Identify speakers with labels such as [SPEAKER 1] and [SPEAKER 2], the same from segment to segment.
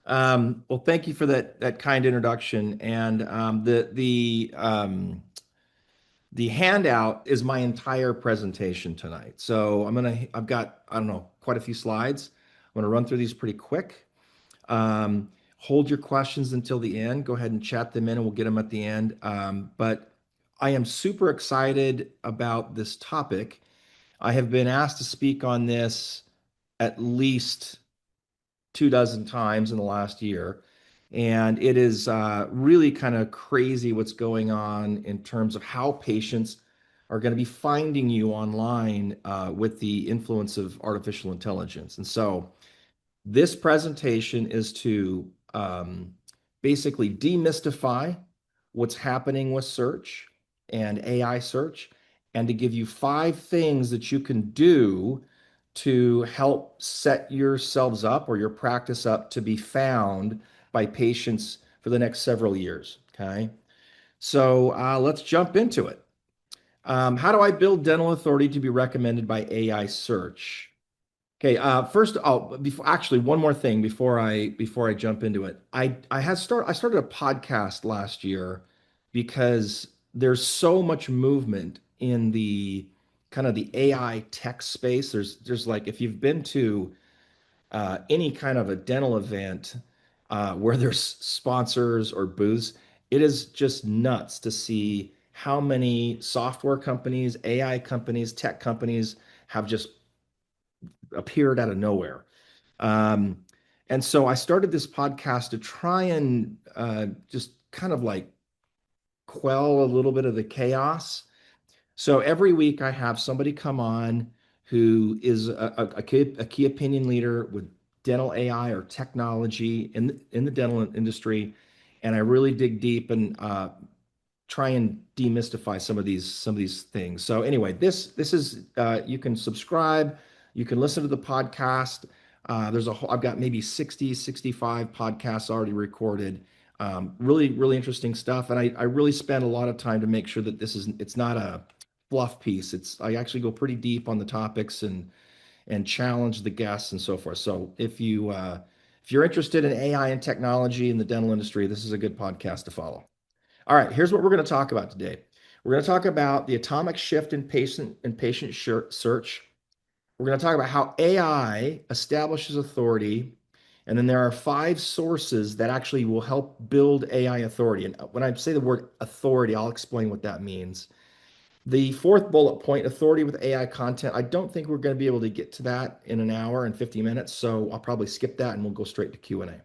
[SPEAKER 1] Well, thank you for that kind introduction. And the handout is my entire presentation tonight. So I've got, I don't know, quite a few slides. I'm gonna run through these pretty quick. Um, Hold your questions until the end. Go ahead and chat them in, and we'll get them at the end. But I am super excited about this topic. I have been asked to speak on this at least 2 dozen times in the last year. And it is really kind of crazy what's going on in terms of how patients are going to be finding you online with the influence of artificial intelligence. And so this presentation is to basically demystify what's happening with search and AI search, and to give you 5 things that you can do to help set yourselves up or your practice up to be found by patients for the next several years. Okay. So let's jump into it. How do I build dental authority to be recommended by AI search? Okay, first, before actually one more thing before I jump into it. I started a podcast last year because there's so much movement in the kind of the AI tech space. There's like if you've been to any kind of a dental event where there's sponsors or booths, it is just nuts to see how many software companies, AI companies, tech companies have just appeared out of nowhere. Um, and so I started this podcast to try and just kind of like quell a little bit of the chaos. So every week I have somebody come on who is a key opinion leader with dental AI or technology in the dental industry. And I really dig deep and try and demystify some of these things. So anyway, this is you can subscribe, you can listen to the podcast. There's a whole, I've got maybe 65 podcasts already recorded. Really interesting stuff. And I really spend a lot of time to make sure that it's not a fluff piece. I actually go pretty deep on the topics and challenge the guests and so forth. So if you're interested in AI and technology in the dental industry, this is a good podcast to follow. All right, here's what we're going to talk about today. We're going to talk about the atomic shift in patient search. We're going to talk about how AI establishes authority, and then there are 5 sources that actually will help build AI authority. And when I say the word authority, I'll explain what that means. The fourth bullet point, authority with AI content. I don't think we're going to be able to get to that in an hour and 50 minutes, so I'll probably skip that and we'll go straight to Q&A.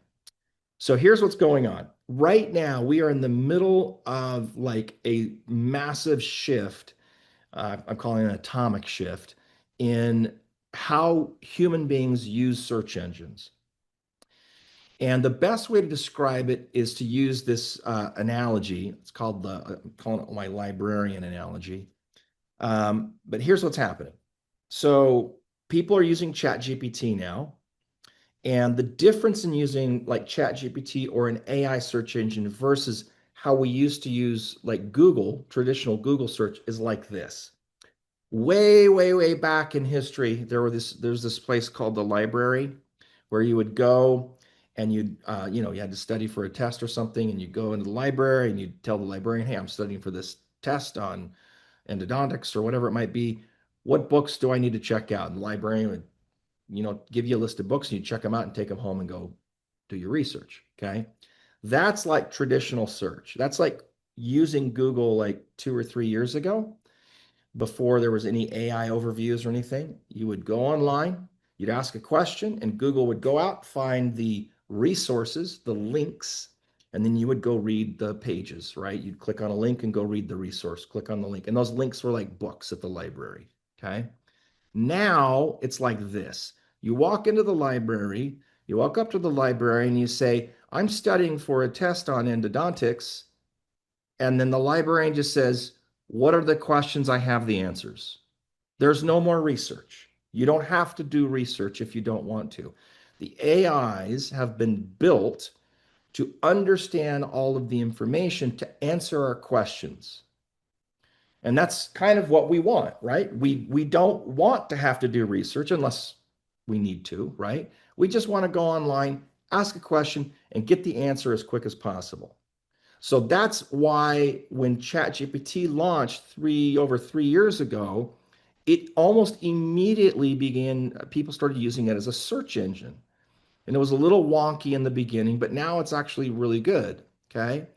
[SPEAKER 1] So here's what's going on. Right now, we are in the middle of like a massive shift. I'm calling it an atomic shift in how human beings use search engines. And the best way to describe it is to use this analogy. It's called I'm calling it my librarian analogy. But here's what's happening. So people are using ChatGPT now. And the difference in using like ChatGPT or an AI search engine versus how we used to use like Google, traditional Google search, is like this. Way back in history, there's this place called the library where you would go and you had to study for a test or something, and you go into the library and you tell the librarian, hey, I'm studying for this test on endodontics or whatever it might be. What books do I need to check out? And the librarian would give you a list of books and you check them out and take them home and go do your research. Okay. That's like traditional search. That's like using Google like 2 or 3 years ago before there was any AI overviews or anything. You would go online, you'd ask a question, and Google would go out, find the resources, the links, and then you would go read the pages, right? You'd click on a link and go read the resource, click on the link. And those links were like books at the library. Okay. Now it's like this. You walk into the library, you walk up to the library and you say, I'm studying for a test on endodontics. And then the librarian just says, what are the questions? I have the answers. There's no more research. You don't have to do research if you don't want to. The AIs have been built to understand all of the information to answer our questions. And that's kind of what we want, right? We don't want to have to do research unless we need to, right? We just want to go online, ask a question, and get the answer as quick as possible. So that's why when ChatGPT launched over 3 years ago, it almost immediately began, people started using it as a search engine. And it was a little wonky in the beginning, but now it's actually really good. Okay.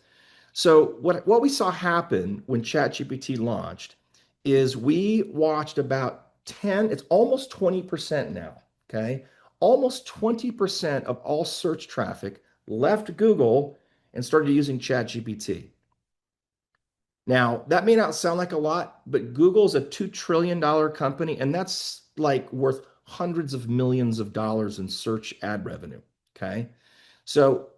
[SPEAKER 1] So what we saw happen when ChatGPT launched is we watched about 10, it's almost 20% now. Okay. Almost 20% of all search traffic left Google and started using ChatGPT. Now, that may not sound like a lot, but Google's a $2 trillion company, and that's like worth hundreds of millions of dollars in search ad revenue. Okay. So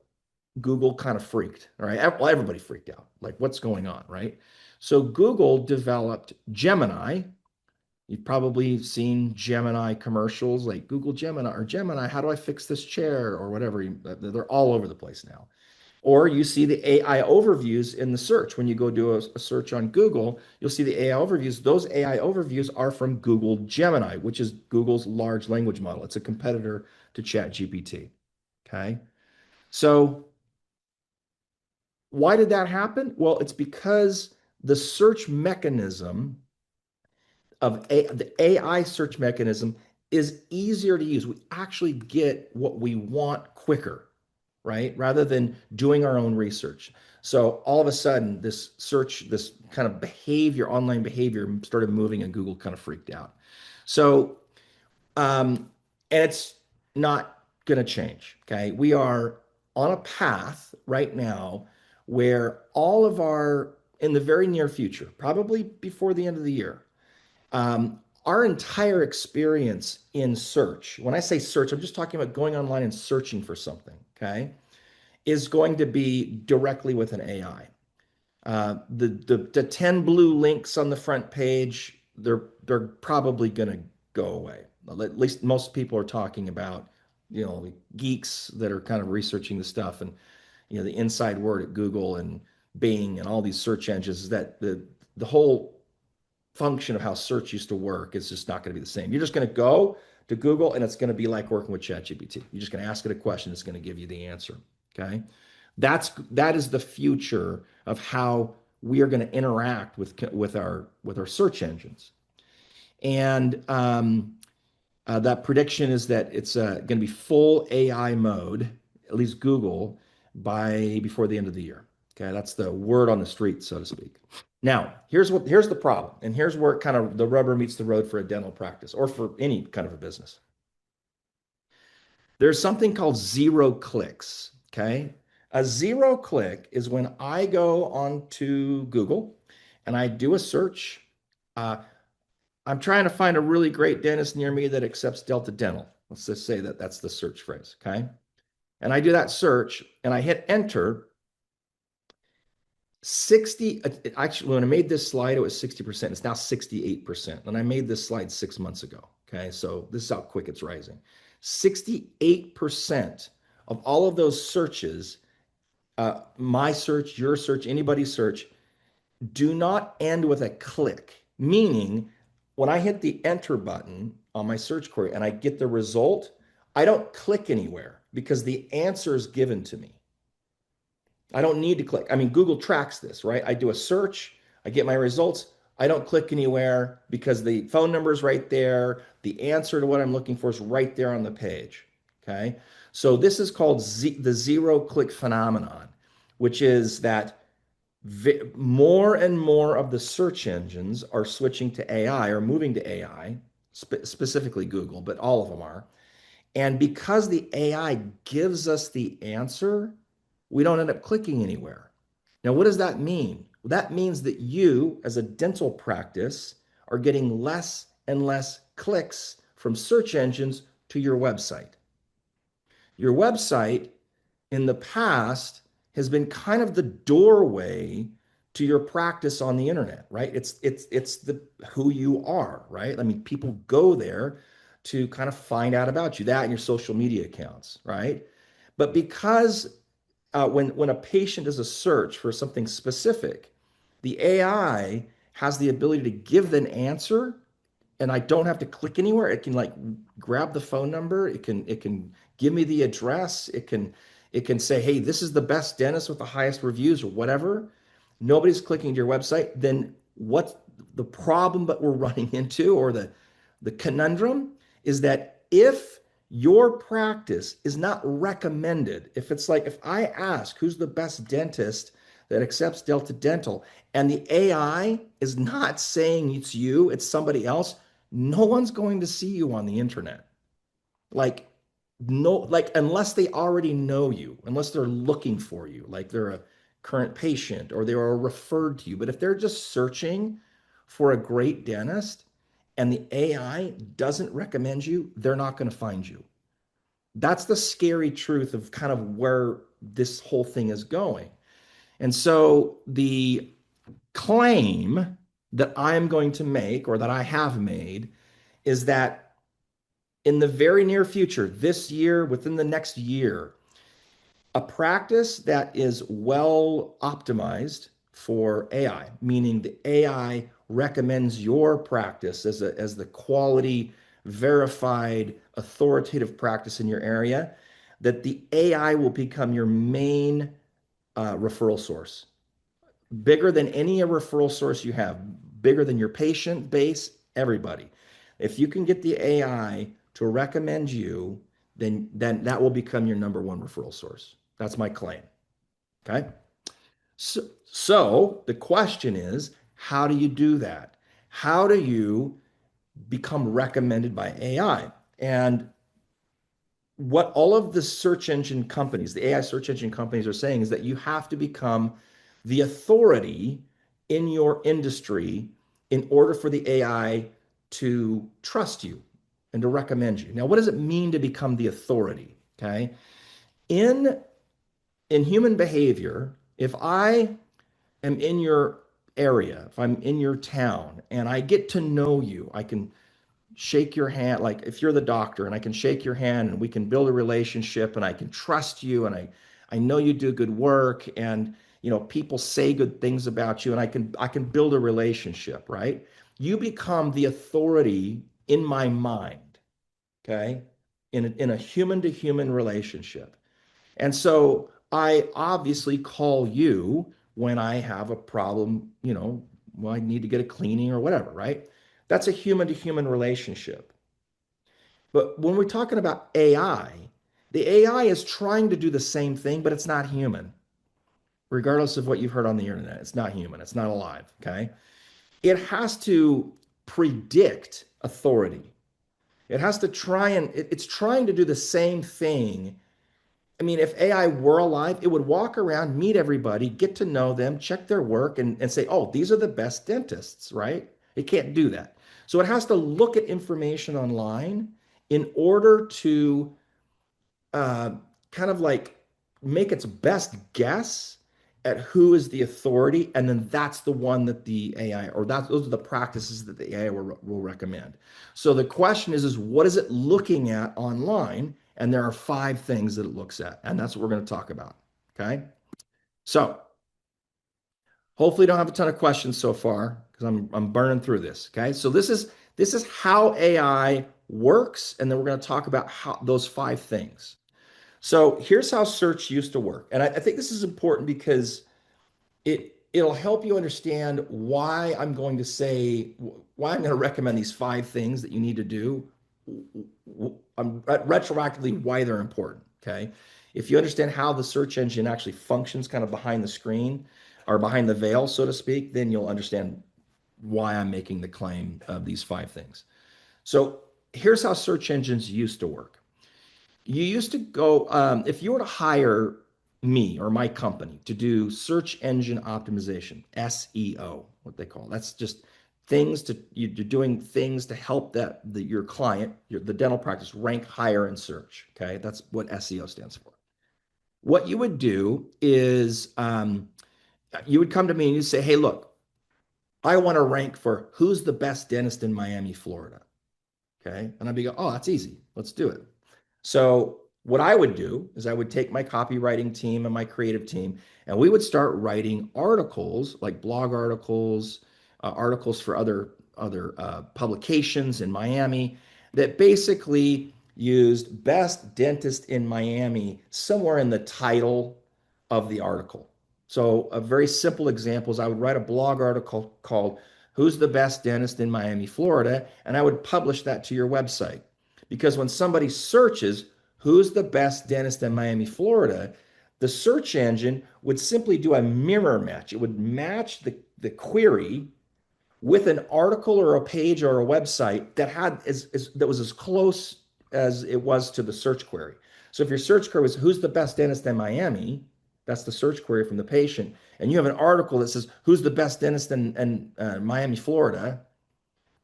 [SPEAKER 1] Google kind of freaked, all right? Well, everybody freaked out. Like, what's going on, right? So Google developed Gemini. You've probably seen Gemini commercials like Google Gemini or Gemini, how do I fix this chair or whatever. They're all over the place now. Or you see the AI overviews in the search. When you go do a search on Google, you'll see the AI overviews. Those AI overviews are from Google Gemini, which is Google's large language model. It's a competitor to ChatGPT. Okay. So why did that happen? Well, it's because the search mechanism the AI search mechanism is easier to use. We actually get what we want quicker, right? Rather than doing our own research. So all of a sudden, this search, this kind of behavior, online behavior started moving and Google kind of freaked out. So, and it's not going to change. Okay. We are on a path right now where in the very near future, probably before the end of the year, our entire experience in search, when I say search, I'm just talking about going online and searching for something, okay, is going to be directly with an AI. The 10 blue links on the front page, they're probably going to go away. At least most people are talking about, geeks that are kind of researching the stuff, and the inside word at Google and Bing and all these search engines is that the whole function of how search used to work is just not going to be the same. You're just going to go to Google and it's going to be like working with ChatGPT. You're just going to ask it a question, it's going to give you the answer. Okay. That is the future of how we are going to interact with our search engines. And that prediction is that it's going to be full AI mode, at least Google, before the end of the year. Okay, that's the word on the street, so to speak. Now, here's the problem, and here's where kind of the rubber meets the road for a dental practice or for any kind of a business. There's something called zero clicks. Okay, a zero click is when I go onto Google and I do a search. I'm trying to find a really great dentist near me that accepts Delta Dental. Let's just say that that's the search phrase. Okay, and I do that search and I hit enter. 60, actually, when I made this slide, it was 60%. It's now 68%. And I made this slide 6 months ago. Okay. So this is how quick it's rising. 68% of all of those searches, my search, your search, anybody's search, do not end with a click. Meaning, when I hit the enter button on my search query and I get the result, I don't click anywhere because the answer is given to me. I don't need to click. I mean, Google tracks this, right? I do a search, I get my results. I don't click anywhere because the phone number is right there. The answer to what I'm looking for is right there on the page. Okay. So this is called the zero click phenomenon, which is that more and more of the search engines are switching to AI or moving to AI, specifically Google, but all of them are. And because the AI gives us the answer, we don't end up clicking anywhere. Now, what does that mean? Well, that means that you, as a dental practice, are getting less and less clicks from search engines to your website. Your website in the past has been kind of the doorway to your practice on the internet, right? It's the who you are, right? I mean, people go there to kind of find out about you, that and your social media accounts, right? But because when a patient does a search for something specific, the AI has the ability to give an answer and I don't have to click anywhere. It can like grab the phone number. It can give me the address. It can say, hey, this is the best dentist with the highest reviews or whatever. Nobody's clicking to your website. Then what's the problem that we're running into, or the conundrum is that if your practice is not recommended, if it's like if I ask who's the best dentist that accepts Delta Dental and the AI is not saying it's you, it's somebody else, no one's going to see you on the internet. Like, no, like, unless they already know you, unless they're looking for you, like they're a current patient or they are referred to you. But if they're just searching for a great dentist and the AI doesn't recommend you, they're not going to find you. That's the scary truth of kind of where this whole thing is going. And so the claim that I'm going to make, or that I have made, is that in the very near future, this year, within the next year, a practice that is well optimized for AI, meaning the AI recommends your practice as the quality, verified, authoritative practice in your area, that the AI will become your main referral source, bigger than any referral source you have, bigger than your patient base, everybody. If you can get the AI to recommend you, then that will become your number one referral source. That's my claim. Okay. So the question is, how do you do that? How do you become recommended by AI? And what all of the search engine companies, the AI search engine companies, are saying is that you have to become the authority in your industry in order for the AI to trust you and to recommend you. Now, what does it mean to become the authority? Okay. In in human behavior, if I am in your area, if I'm in your town and I get to know you, I can shake your hand, like if you're the doctor and I can shake your hand and we can build a relationship and I can trust you and I know you do good work, and people say good things about you, and I can build a relationship, right? You become the authority in my mind, okay? In a human to human relationship. And so I obviously call you when I have a problem, well, I need to get a cleaning or whatever, right? That's a human to human relationship. But when we're talking about AI, the AI is trying to do the same thing, but it's not human. Regardless of what you've heard on the internet, it's not human, it's not alive, okay? It has to predict authority. It has to try and it's trying to do the same thing. I mean, if AI were alive, it would walk around, meet everybody, get to know them, check their work, and say, oh, these are the best dentists, right? It can't do that. So it has to look at information online in order to uh, kind of like make its best guess at who is the authority, and then that's the one that the AI, or those are the practices that the AI will recommend. So the question is what is it looking at online? And there are 5 things that it looks at, and that's what we're going to talk about. Okay. So hopefully you don't have a ton of questions so far because I'm burning through this. Okay. So this is how AI works, and then we're going to talk about how those 5 things. So here's how search used to work. And I think this is important because it'll help you understand why I'm going to say, why I'm going to recommend these 5 things that you need to do. Retroactively, why they're important. Okay. If you understand how the search engine actually functions kind of behind the screen or behind the veil, so to speak, then you'll understand why I'm making the claim of these 5 things. So here's how search engines used to work. You used to go, if you were to hire me or my company to do search engine optimization, SEO, what they call it. That's just you're doing things to help your client, the dental practice, rank higher in search. Okay, that's what SEO stands for. What you would do is you would come to me and you'd say, hey, look, I want to rank for who's the best dentist in Miami, Florida. Okay, and I'd be go, oh, that's easy. Let's do it. So what I would do is I would take my copywriting team and my creative team, and we would start writing articles, like blog articles, articles for other publications in Miami that basically used best dentist in Miami somewhere in the title of the article. So a very simple example is I would write a blog article called "Who's the best dentist in Miami, Florida?" and I would publish that to your website. Because when somebody searches "Who's the best dentist in Miami, Florida?" the search engine would simply do a mirror match. It would match the query with an article or a page or a website that that was as close as it was to the search query. So if your search query was "Who's the best dentist in Miami?" That's the search query from the patient, and you have an article that says "Who's the best dentist in Miami, Florida?"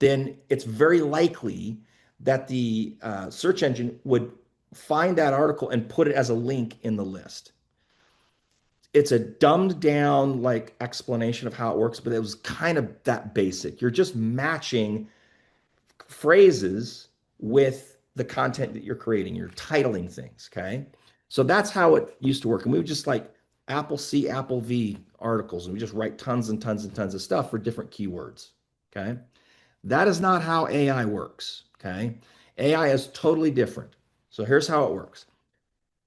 [SPEAKER 1] then it's very likely that the search engine would find that article and put it as a link in the list. It's a dumbed down like explanation of how it works, but it was kind of that basic. You're just matching phrases with the content that you're creating. You're titling things, okay? So that's how it used to work. And we would just like Apple C, Apple V articles, and we just write tons and tons and tons of stuff for different keywords, okay? That is not how AI works, okay? AI is totally different. So here's how it works.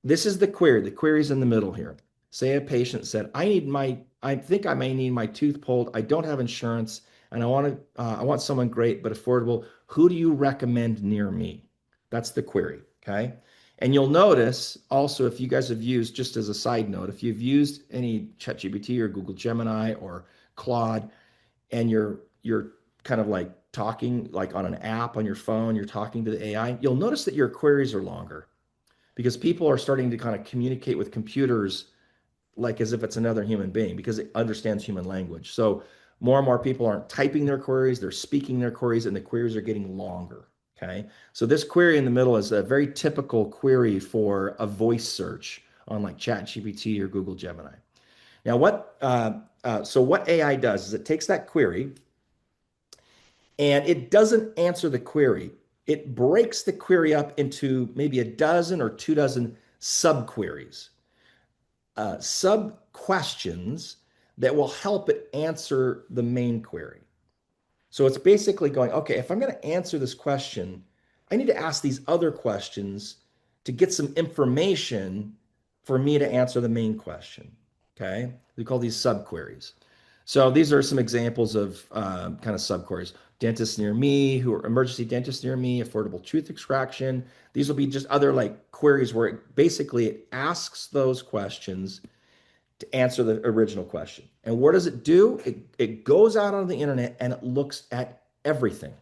[SPEAKER 1] This is the query. The query's in the middle here. Say a patient said, I think I may need my tooth pulled. I don't have insurance and I want someone great but affordable. Who do you recommend near me? That's the query, okay? And you'll notice also, if you guys have used, just as a side note, if you've used any ChatGPT or Google Gemini or Claude, and you're kind of like talking like on an app on your phone, you're talking to the AI, you'll notice that your queries are longer because people are starting to kind of communicate with computers like as if it's another human being because it understands human language. So more and more people aren't typing their queries, they're speaking their queries, and the queries are getting longer. Okay. So this query in the middle is a very typical query for a voice search on like ChatGPT or Google Gemini. Now, what AI does is it takes that query and it doesn't answer the query. It breaks the query up into maybe a dozen or 2 dozen sub-queries, sub-questions that will help it answer the main query. So it's basically going, okay, if I'm going to answer this question, I need to ask these other questions to get some information for me to answer the main question. Okay. We call these subqueries. So these are some examples of kind of subqueries. Dentists near me, who are emergency dentists near me, affordable tooth extraction. These will be just other like queries where it asks those questions to answer the original question. And what does it do? It goes out on the internet and it looks at everything.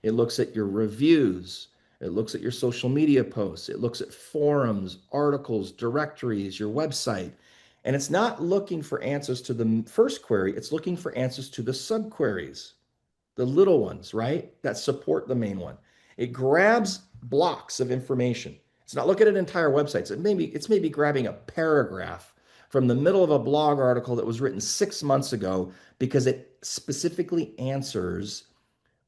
[SPEAKER 1] It looks at your reviews. It looks at your social media posts. It looks at forums, articles, directories, your website. And it's not looking for answers to the first query. It's looking for answers to the subqueries, the little ones, right? That support the main one. It grabs blocks of information. It's not looking at entire websites. It's maybe grabbing a paragraph from the middle of a blog article that was written 6 months ago because it specifically answers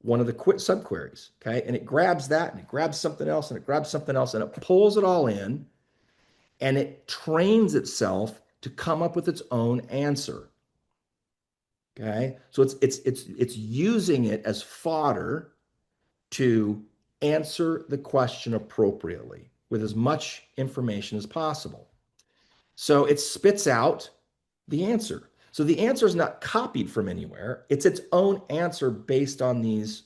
[SPEAKER 1] one of the subqueries, okay? And it grabs that and it grabs something else and it grabs something else and it pulls it all in and it trains itself to come up with its own answer. Okay? So it's using it as fodder to answer the question appropriately with as much information as possible. So it spits out the answer. So the answer is not copied from anywhere. It's its own answer based on these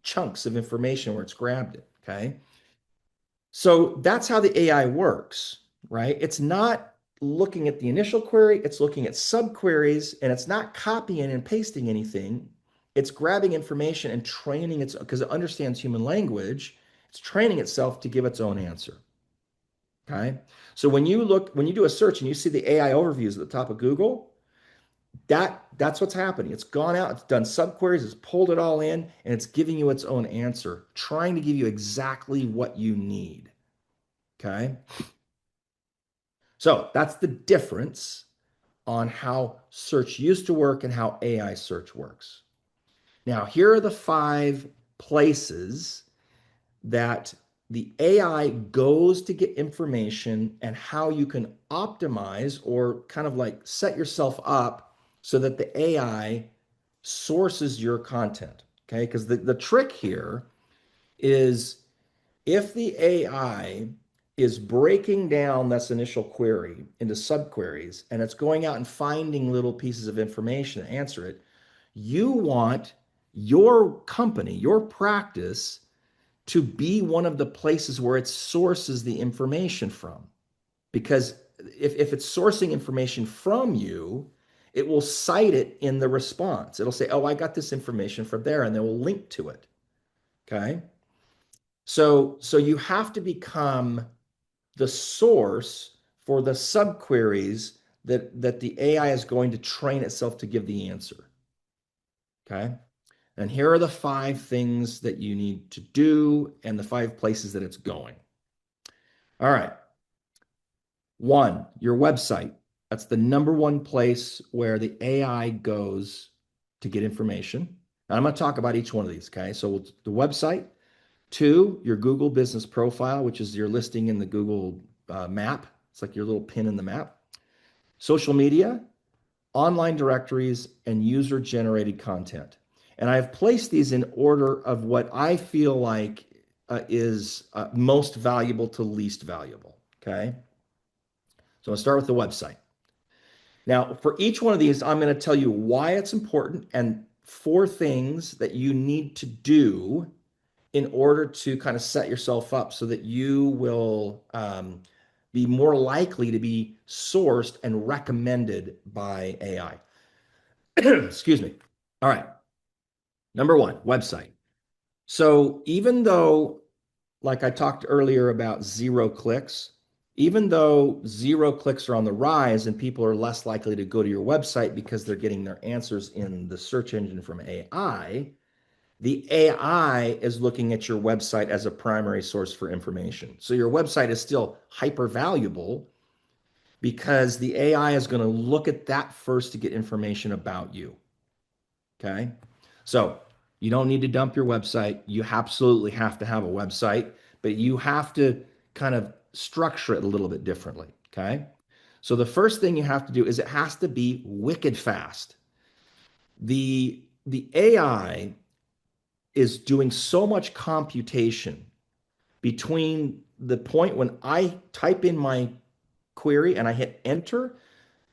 [SPEAKER 1] chunks of information where it's grabbed it. Okay. So that's how the AI works, right? It's not looking at the initial query, it's looking at subqueries, and it's not copying and pasting anything. It's grabbing information and training its because it understands human language, it's training itself to give its own answer. Okay. So when you do a search and you see the AI overviews at the top of Google, that's what's happening. It's gone out, it's done subqueries, it's pulled it all in, and it's giving you its own answer, trying to give you exactly what you need. Okay. So that's the difference on how search used to work and how AI search works. Now, here are the 5 places that the AI goes to get information and how you can optimize or kind of like set yourself up so that the AI sources your content. Okay, because the trick here is if the AI is breaking down this initial query into subqueries and it's going out and finding little pieces of information to answer it, you want your company, your practice to be one of the places where it sources the information from. Because if it's sourcing information from you, it will cite it in the response. It'll say, oh, I got this information from there, and they will link to it. Okay. So you have to become the source for the subqueries that the AI is going to train itself to give the answer. Okay. And here are the 5 things that you need to do and the 5 places that it's going. All right. 1, your website. That's the number 1 place where the AI goes to get information. And I'm going to talk about each one of these. Okay. So the website. 2, your Google business profile, which is your listing in the Google map. It's like your little pin in the map. Social media, online directories, and user-generated content. And I've placed these in order of what I feel like is most valuable to least valuable. Okay. So I'll start with the website. Now, for each one of these, I'm going to tell you why it's important and 4 things that you need to do in order to kind of set yourself up so that you will be more likely to be sourced and recommended by AI. Excuse me. All right. Number 1, website. So even though, like I talked earlier about 0 clicks, even though 0 clicks are on the rise and people are less likely to go to your website because they're getting their answers in the search engine from AI, the AI is looking at your website as a primary source for information. So your website is still hyper valuable because the AI is going to look at that first to get information about you. Okay. So you don't need to dump your website. You absolutely have to have a website, but you have to kind of structure it a little bit differently. Okay. So the first thing you have to do is it has to be wicked fast. The AI is doing so much computation between the point when I type in my query and I hit enter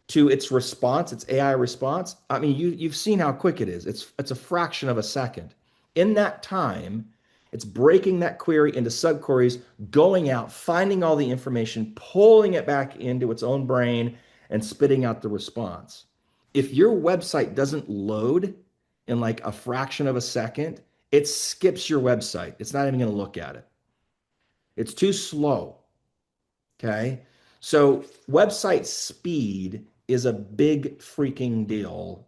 [SPEAKER 1] to its response, its AI response. I mean, you've seen how quick it is. It's a fraction of a second. In that time, it's breaking that query into subqueries, going out, finding all the information, pulling it back into its own brain, and spitting out the response. If your website doesn't load in like a fraction of a second, it skips your website. It's not even going to look at it. It's too slow. Okay. So website speed is a big freaking deal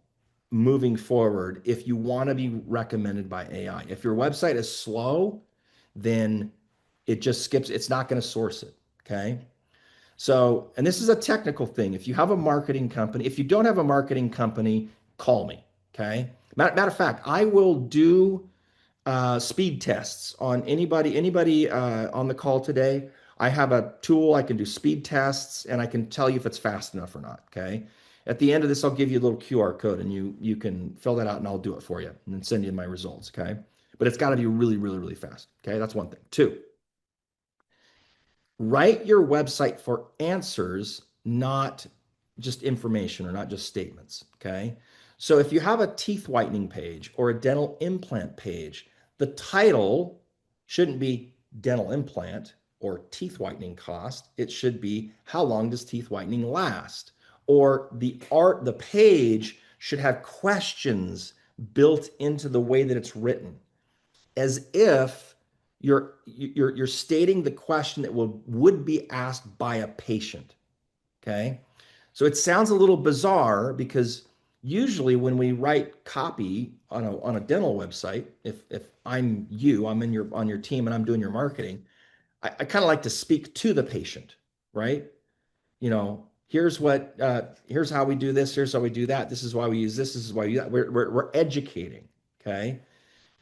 [SPEAKER 1] moving forward if you want to be recommended by AI. If your website is slow, then it just skips, it's not going to source it. Okay. So, and this is a technical thing. If you have a marketing company, if you don't have a marketing company, call me. Okay. Matter of fact, I will do speed tests on anybody on the call today. I have a tool. I can do speed tests and I can tell you if it's fast enough or not. Okay. At the end of this, I'll give you a little QR code and you can fill that out and I'll do it for you and then send you my results. Okay. But it's got to be really, really, really fast. Okay. That's one thing. 2, write your website for answers, not just information or not just statements. Okay. So if you have a teeth whitening page or a dental implant page, the title shouldn't be dental implant or teeth whitening cost. It should be how long does teeth whitening last? Or the page should have questions built into the way that it's written, as if you're stating the question that would be asked by a patient. Okay. So it sounds a little bizarre because usually when we write copy on a dental website, if I'm on your team and I'm doing your marketing, I kind of like to speak to the patient, right? Here's how we do this, here's how we do that, this is why we use this is why we do that. We're educating. Okay.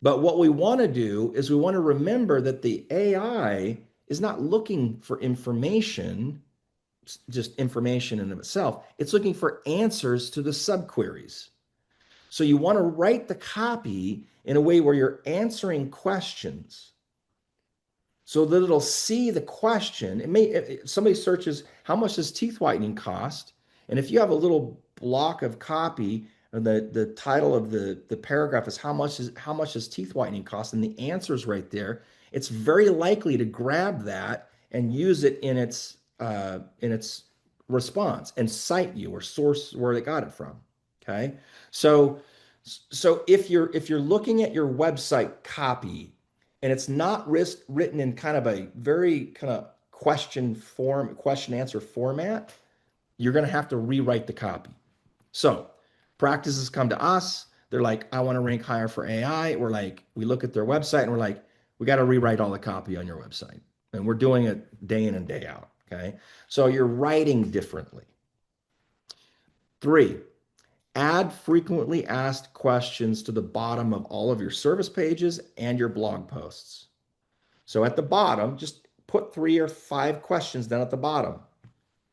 [SPEAKER 1] But what we want to do is we want to remember that the AI is not looking for information, just information in of itself. It's looking for answers to the subqueries. So you want to write the copy in a way where you're answering questions so that it'll see the question. It may, if somebody searches, how much does teeth whitening cost? And if you have a little block of copy, and the title of the paragraph is how much does teeth whitening cost? And the answer is right there. It's very likely to grab that and use it in its response and cite you or source where they got it from. Okay. So if you're looking at your website copy and it's not written in kind of a very kind of question answer format, you're going to have to rewrite the copy. So practices come to us. They're like, I want to rank higher for AI. We're like, we look at their website and we're like, we got to rewrite all the copy on your website. And we're doing it day in and day out. Okay. So you're writing differently. 3, add frequently asked questions to the bottom of all of your service pages and your blog posts. So at the bottom, just put 3 or 5 questions down at the bottom.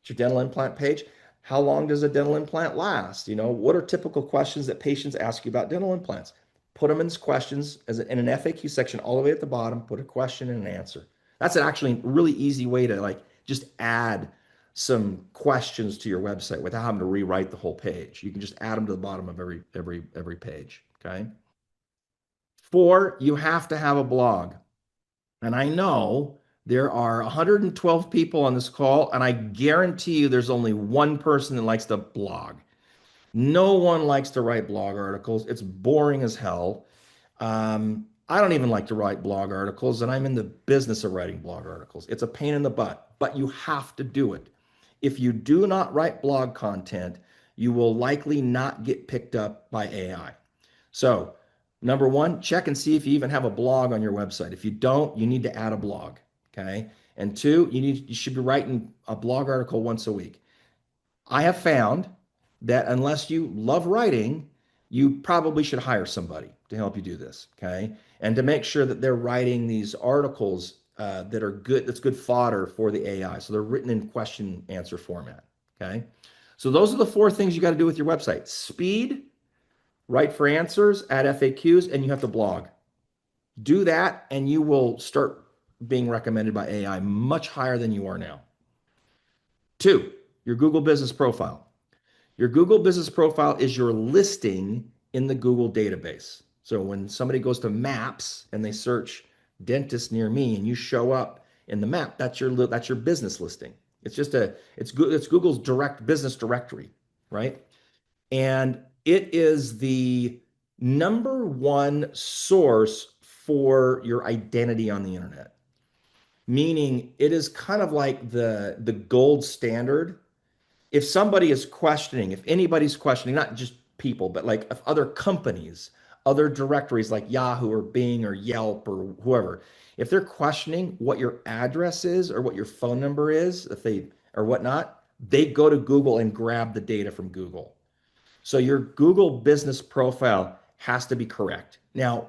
[SPEAKER 1] It's your dental implant page. How long does a dental implant last? What are typical questions that patients ask you about dental implants? Put them in questions in an FAQ section all the way at the bottom. Put a question and an answer. That's actually a really easy way to like just add some questions to your website without having to rewrite the whole page. You can just add them to the bottom of every page. Okay. 4, you have to have a blog. And I know there are 112 people on this call, and I guarantee you there's only one person that likes to blog. No one likes to write blog articles. It's boring as hell. I don't even like to write blog articles, and I'm in the business of writing blog articles. It's a pain in the butt, but you have to do it. If you do not write blog content, you will likely not get picked up by AI. So, number 1, check and see if you even have a blog on your website. If you don't, you need to add a blog. Okay. And 2, you should be writing a blog article once a week. I have found that unless you love writing, you probably should hire somebody to help you do this. Okay. And to make sure that they're writing these articles that are good, that's good fodder for the AI. So they're written in question answer format. Okay. So those are the 4 things you got to do with your website: speed, write for answers, add FAQs, and you have to blog. Do that, and you will start being recommended by AI much higher than you are now. 2, your Google business profile. Your Google business profile is your listing in the Google database. So when somebody goes to Maps and they search dentist near me and you show up in the map, that's your business listing. It's Google's direct business directory, right? And it is the number 1 source for your identity on the internet. Meaning it is kind of like the gold standard. If somebody is questioning, if anybody's questioning, not just people, but like if other companies, other directories like Yahoo or Bing or Yelp or whoever, if they're questioning what your address is or what your phone number is, if they or whatnot, they go to Google and grab the data from Google. So your Google business profile has to be correct. Now,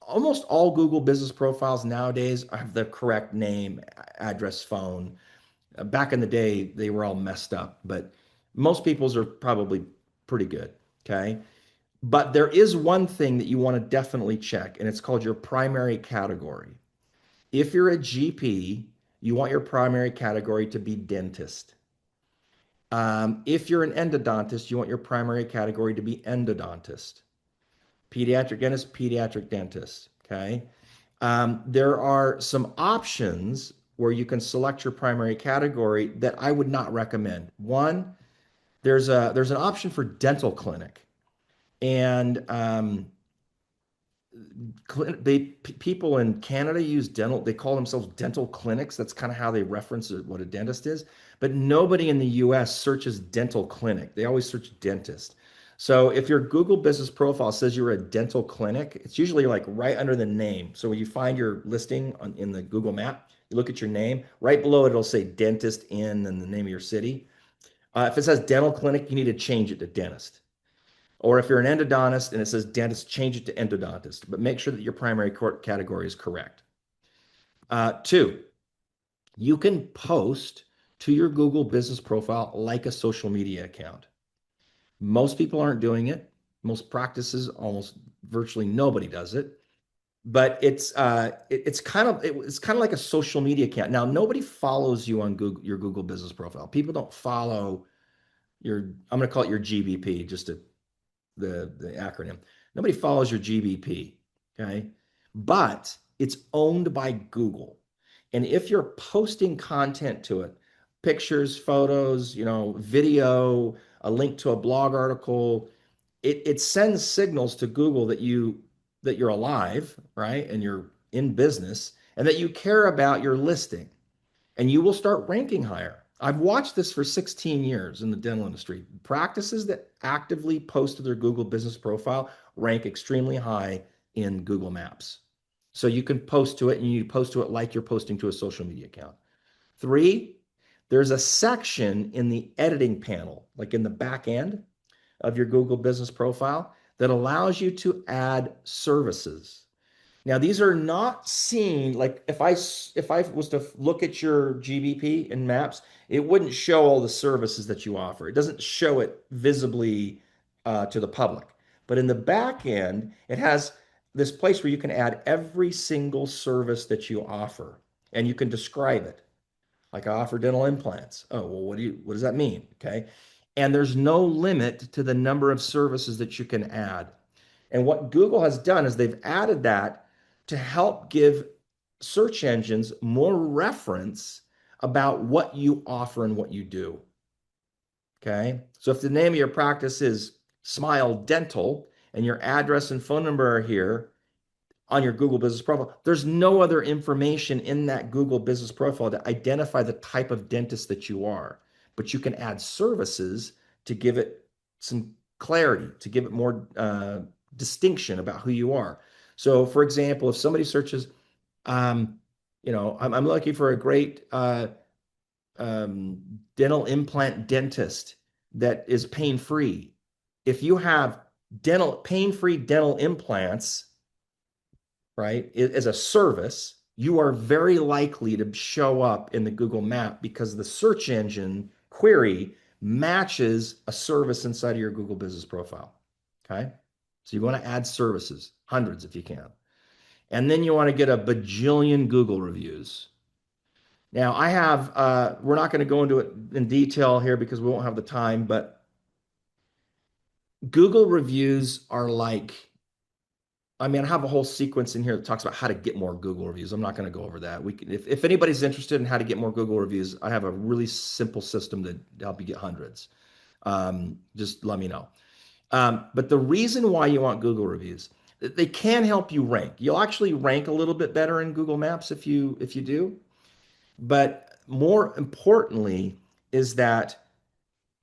[SPEAKER 1] almost all Google business profiles nowadays have the correct name, address, phone. Back in the day, they were all messed up, but most people's are probably pretty good. Okay. But there is one thing that you want to definitely check, and it's called your primary category. If you're a GP, you want your primary category to be dentist. If you're an endodontist, you want your primary category to be endodontist. Pediatric dentist, pediatric dentist. Okay. There are some options where you can select your primary category that I would not recommend. One, there's an option for dental clinic, and people in Canada use dental. They call themselves dental clinics. That's kind of how they reference what a dentist is. But nobody in the U.S. searches dental clinic. They always search dentist. So if your Google business profile says you're a dental clinic, it's usually like right under the name. So when you find your listing in the Google map, you look at your name, right below it, it'll say dentist in and the name of your city. If it says dental clinic, you need to change it to dentist. Or if you're an endodontist and it says dentist, change it to endodontist, but make sure that your primary category is correct. 2, you can post to your Google business profile like a social media account. Most people aren't doing it. Most practices, almost virtually nobody does it. But it's kind of like a social media account. Now, nobody follows you on Google, your Google business profile. People don't follow your, I'm going to call it your GBP, just to the acronym. Nobody follows your GBP, okay? But it's owned by Google. And if you're posting content to it, pictures, photos, video, a link to a blog article, it sends signals to Google that you're alive, right? And you're in business and that you care about your listing and you will start ranking higher. I've watched this for 16 years in the dental industry. Practices that actively post to their Google business profile rank extremely high in Google Maps. So you can post to it and you post to it like you're posting to a social media account. Three, there's a section in the editing panel, like in the back end of your Google business profile, that allows you to add services. Now, these are not seen, like if I was to look at your GBP in Maps, it wouldn't show all the services that you offer. It doesn't show it visibly to the public. But in the back end, it has this place where you can add every single service that you offer, and you can describe it. Like, I offer dental implants. Oh, well, what does that mean? Okay. And there's no limit to the number of services that you can add. And what Google has done is they've added that to help give search engines more reference about what you offer and what you do. Okay. So if the name of your practice is Smile Dental and your address and phone number are here on your Google business profile, there's no other information in that Google business profile to identify the type of dentist that you are. But you can add services to give it some clarity, to give it more distinction about who you are. So, for example, if somebody searches, I'm looking for a great dental implant dentist that is pain free. If you have pain free dental implants, right, as a service, you are very likely to show up in the Google map because the search engine query matches a service inside of your Google business profile. Okay. So you want to add services, hundreds if you can. And then you want to get a bajillion Google reviews. Now, we're not going to go into it in detail here because we won't have the time, but Google reviews are like, I mean, I have a whole sequence in here that talks about how to get more Google reviews. I'm not going to go over that. If anybody's interested in how to get more Google reviews, I have a really simple system to help you get hundreds. Just let me know. But the reason why you want Google reviews, they can help you rank. You'll actually rank a little bit better in Google Maps if you do. But more importantly is that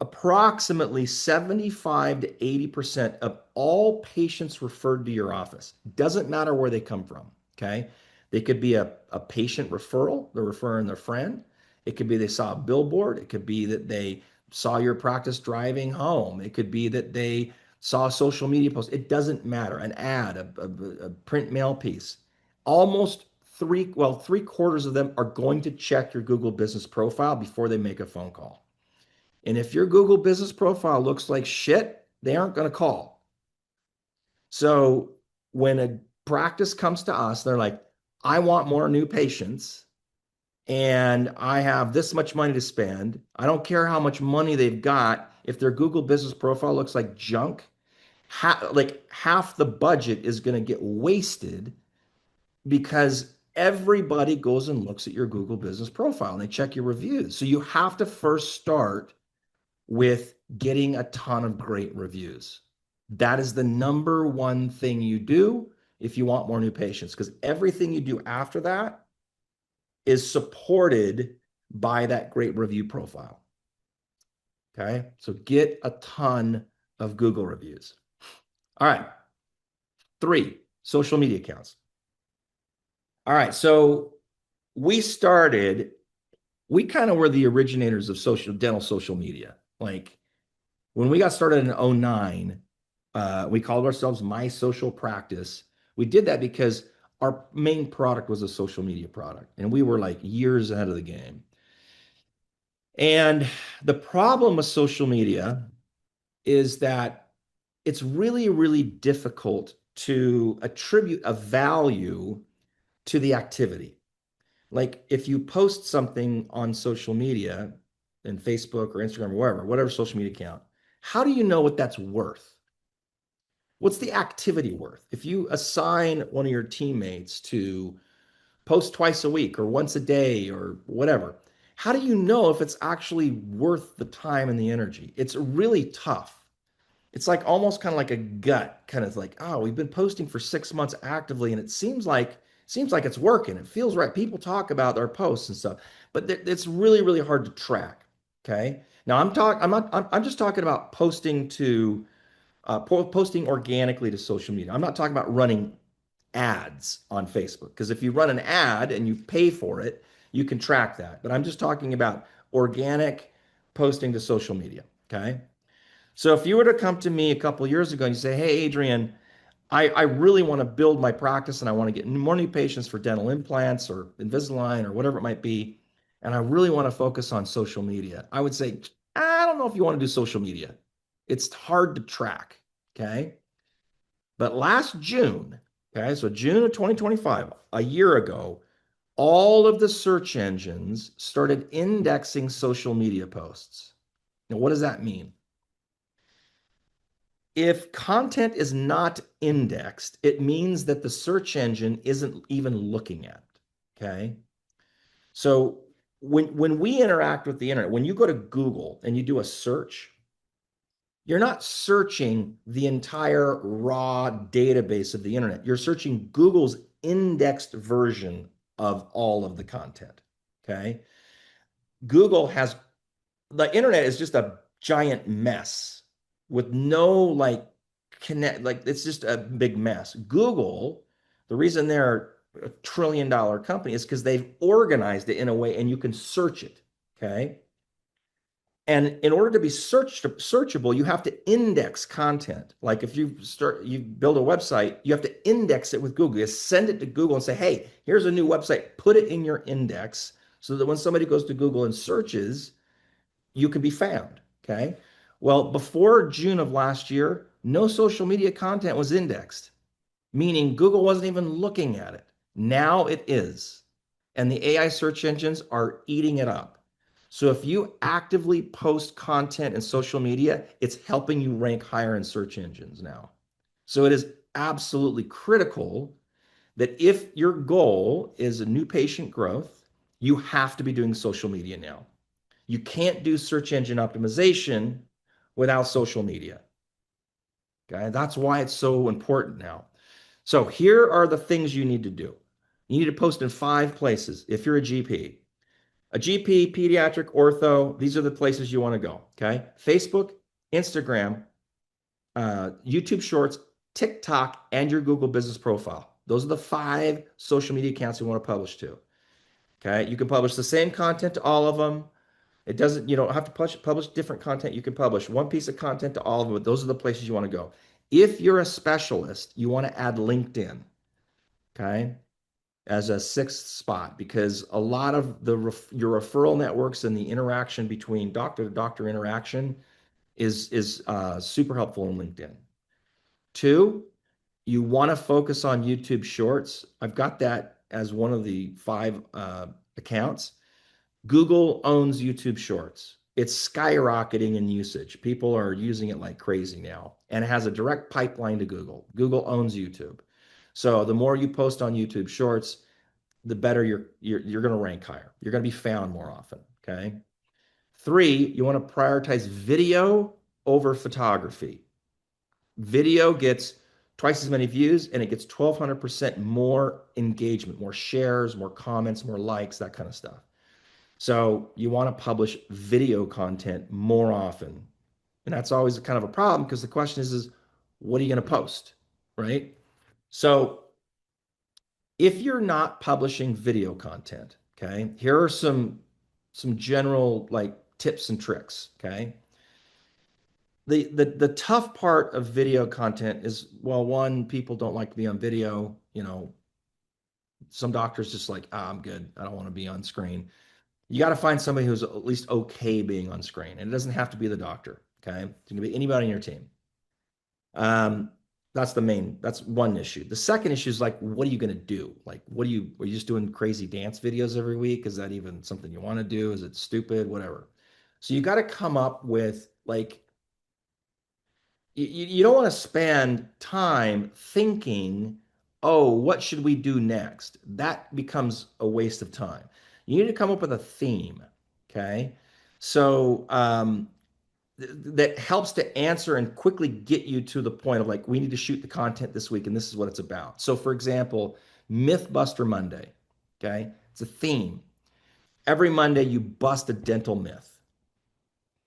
[SPEAKER 1] approximately 75 to 80% of all patients referred to your office, doesn't matter where they come from, okay? They could be a patient referral, they're referring their friend. It could be they saw a billboard. It could be that they saw your practice driving home. It could be that they saw a social media post. It doesn't matter. An ad, a print mail piece. Almost three-quarters of them are going to check your Google business profile before they make a phone call. And if your Google business profile looks like shit, they aren't going to call. So when a practice comes to us, they're like, I want more new patients and I have this much money to spend. I don't care how much money they've got. If their Google business profile looks like junk, like half the budget is going to get wasted because everybody goes and looks at your Google business profile and they check your reviews. So you have to first start with getting a ton of great reviews. That is the number one thing you do if you want more new patients, because everything you do after that is supported by that great review profile. Okay, so get a ton of Google reviews. All right, 3, social media accounts. All right, so we kind of were the originators of dental social media. Like, when we got started in 2009, we called ourselves My Social Practice. We did that because our main product was a social media product, and we were like years ahead of the game. And the problem with social media is that it's really, really difficult to attribute a value to the activity. Like if you post something on social media, in Facebook or Instagram or wherever, whatever social media account, how do you know what that's worth? What's the activity worth? If you assign one of your teammates to post twice a week or once a day or whatever, how do you know if it's actually worth the time and the energy? It's really tough. It's like almost kind of like a gut, kind of like, oh, we've been posting for 6 months actively, and it seems like it's working. It feels right. People talk about our posts and stuff, but it's really, really hard to track. Okay. Now I'm not, I'm just talking about posting to posting organically to social media. I'm not talking about running ads on Facebook, because if you run an ad and you pay for it, you can track that. But I'm just talking about organic posting to social media. Okay. So if you were to come to me a couple of years ago and you say, hey, Adrian, I really want to build my practice and I want to get more new patients for dental implants or Invisalign or whatever it might be, and I really want to focus on social media, I would say, I don't know if you want to do social media. It's hard to track. Okay. But last June, okay, so June of 2025, a year ago, all of the search engines started indexing social media posts. Now, what does that mean? If content is not indexed, it means that the search engine isn't even looking at it. Okay. So when we interact with the internet, when you go to Google and you do a search, you're not searching the entire raw database of the internet. You're searching Google's indexed version of all of the content. Okay. Google has the internet is just a giant mess with no like connect, like it's just a big mess. Google, the reason they're $1 trillion company is because they've organized it in a way and you can search it. Okay. And in order to be searchable, you have to index content. Like if you build a website, you have to index it with Google. You send it to Google and say, hey, here's a new website. Put it in your index so that when somebody goes to Google and searches, you can be found. Okay. Well, before June of last year, no social media content was indexed, meaning Google wasn't even looking at it. Now it is. And the AI search engines are eating it up. So if you actively post content in social media, it's helping you rank higher in search engines now. So it is absolutely critical that if your goal is a new patient growth, you have to be doing social media now. You can't do search engine optimization without social media. Okay, that's why it's so important now. So here are the things you need to do. You need to post in 5 places if you're a GP. A GP, pediatric, ortho, these are the places you want to go. Okay, Facebook, Instagram, YouTube Shorts, TikTok, and your Google business profile. Those are the 5 social media accounts you want to publish to. Okay, you can publish the same content to all of them. It doesn't, you don't have to publish different content. You can publish one piece of content to all of them. Those are the places you want to go. If you're a specialist, you want to add LinkedIn, okay, as a 6th spot, because a lot of your referral networks and the interaction between doctor to doctor interaction is super helpful in LinkedIn. 2, you want to focus on YouTube Shorts. I've got that as one of the 5 accounts. Google owns YouTube Shorts. It's skyrocketing in usage. People are using it like crazy now, and it has a direct pipeline to Google. Google owns YouTube. So the more you post on YouTube Shorts, the better you're going to rank higher. You're going to be found more often. Okay. 3, you want to prioritize video over photography. Video gets twice as many views and it gets 1,200% more engagement, more shares, more comments, more likes, that kind of stuff. So you want to publish video content more often. And that's always kind of a problem because the question is what are you going to post? Right? So if you're not publishing video content, okay, here are some general like tips and tricks. Okay. The tough part of video content is, well, one, people don't like to be on video. Some doctors just like, I'm good. I don't want to be on screen. You got to find somebody who's at least okay being on screen. And it doesn't have to be the doctor. Okay. It can be anybody on your team. Um, that's one issue. The second issue is like, what are you going to do? Like, are you just doing crazy dance videos every week? Is that even something you want to do? Is it stupid? Whatever. So you got to come up with like, you don't want to spend time thinking, oh, what should we do next? That becomes a waste of time. You need to come up with a theme. Okay. So, that helps to answer and quickly get you to the point of like, we need to shoot the content this week and this is what it's about. So, for example, Mythbuster Monday, okay? It's a theme. Every Monday, you bust a dental myth,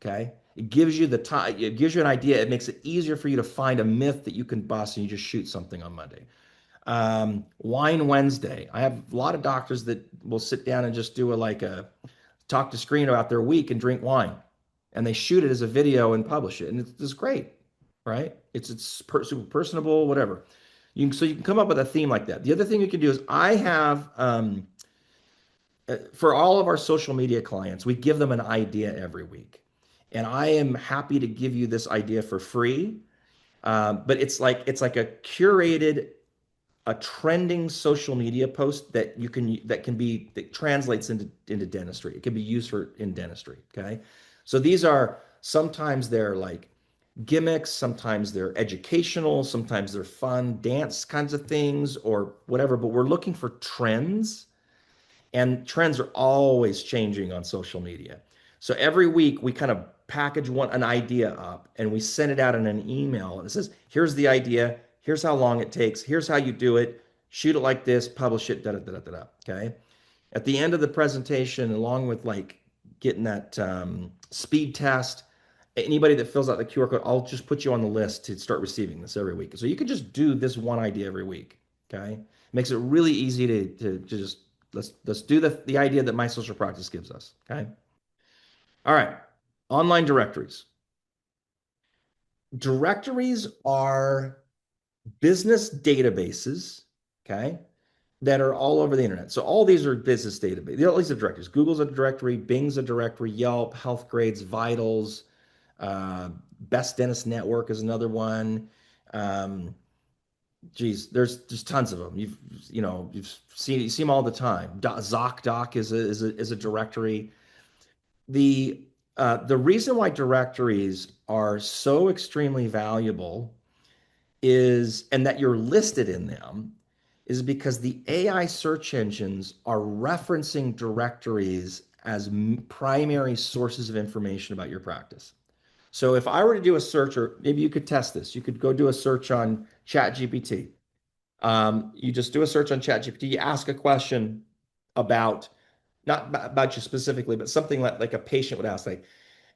[SPEAKER 1] okay? It gives you the time, it gives you an idea. It makes it easier for you to find a myth that you can bust and you just shoot something on Monday. Wine Wednesday. I have a lot of doctors that will sit down and just do a talk to screen about their week and drink wine, and they shoot it as a video and publish it, and it's great, right? Super personable, whatever. You can come up with a theme like that. The other thing you can do is I have for all of our social media clients, we give them an idea every week, and I am happy to give you this idea for free. But it's like a curated a trending social media post that translates into dentistry. It can be used for in dentistry. Okay. So these are sometimes they're like gimmicks, sometimes they're educational, sometimes they're fun dance kinds of things or whatever, but we're looking for trends, and trends are always changing on social media. So every week we kind of package an idea up and we send it out in an email. And it says, here's the idea, here's how long it takes, here's how you do it, shoot it like this, publish it, da da da da da. Okay. At the end of the presentation, along with like getting that speed test, anybody that fills out the QR code, I'll just put you on the list to start receiving this every week. So you can just do this one idea every week. Okay. It makes it really easy to just let's do the idea that my social practice gives us. Okay. All right. Online directories. Directories are business databases, okay, that are all over the internet. So all these are business databases. All these are directories. Google's a directory, Bing's a directory, Yelp, Health Grades, Vitals, Best Dentist Network is another one. Um, Geez, there's just tons of them. You see them all the time. ZocDoc is a directory. The reason why directories are so extremely valuable is, and that you're listed in them, is because the AI search engines are referencing directories as primary sources of information about your practice. So if I were to do a search, or maybe you could test this, you could go do a search on ChatGPT. You just do a search on ChatGPT, you ask a question about, not about you specifically, but something like a patient would ask, like,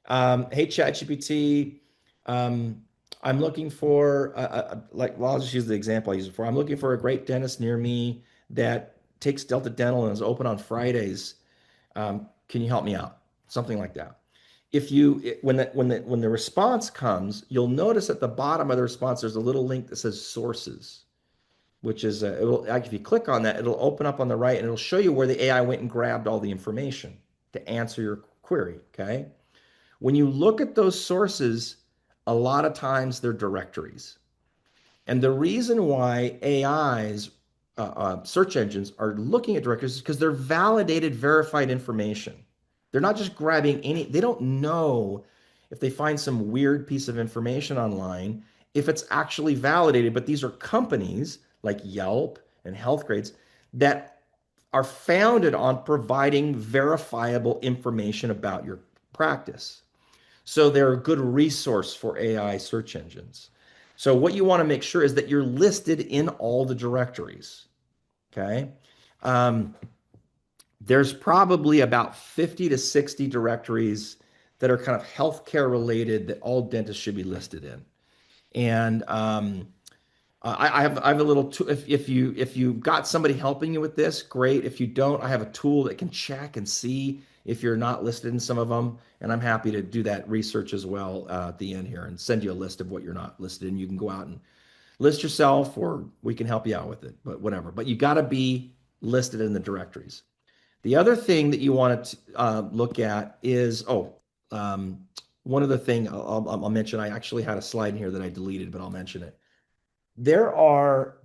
[SPEAKER 1] hey, ChatGPT, um, I'm looking for, well, I'll just use the example I use it for. I'm looking for a great dentist near me that takes Delta Dental and is open on Fridays. Can you help me out? Something like that. When the response comes, you'll notice at the bottom of the response, there's a little link that says sources, which is, if you click on that, it'll open up on the right and it'll show you where the AI went and grabbed all the information to answer your query. Okay. When you look at those sources, a lot of times they're directories. And the reason why AIs, search engines, are looking at directories is because they're validated, verified information. They're not just grabbing they don't know if they find some weird piece of information online, if it's actually validated. But these are companies like Yelp and Health Grades that are founded on providing verifiable information about your practice. So they're a good resource for AI search engines. So what you want to make sure is that you're listed in all the directories. Okay. Um, there's probably about 50 to 60 directories that are kind of healthcare related that all dentists should be listed in. And I have a little tool. If you got somebody helping you with this, great. If you don't, I have a tool that can check and see if you're not listed in some of them, and I'm happy to do that research as well at the end here and send you a list of what you're not listed in. You can go out and list yourself, or we can help you out with it. But whatever. But you got to be listed in the directories. The other thing that you want to look at is um, one other thing I'll mention, I actually had a slide here that I deleted, but I'll mention it. There are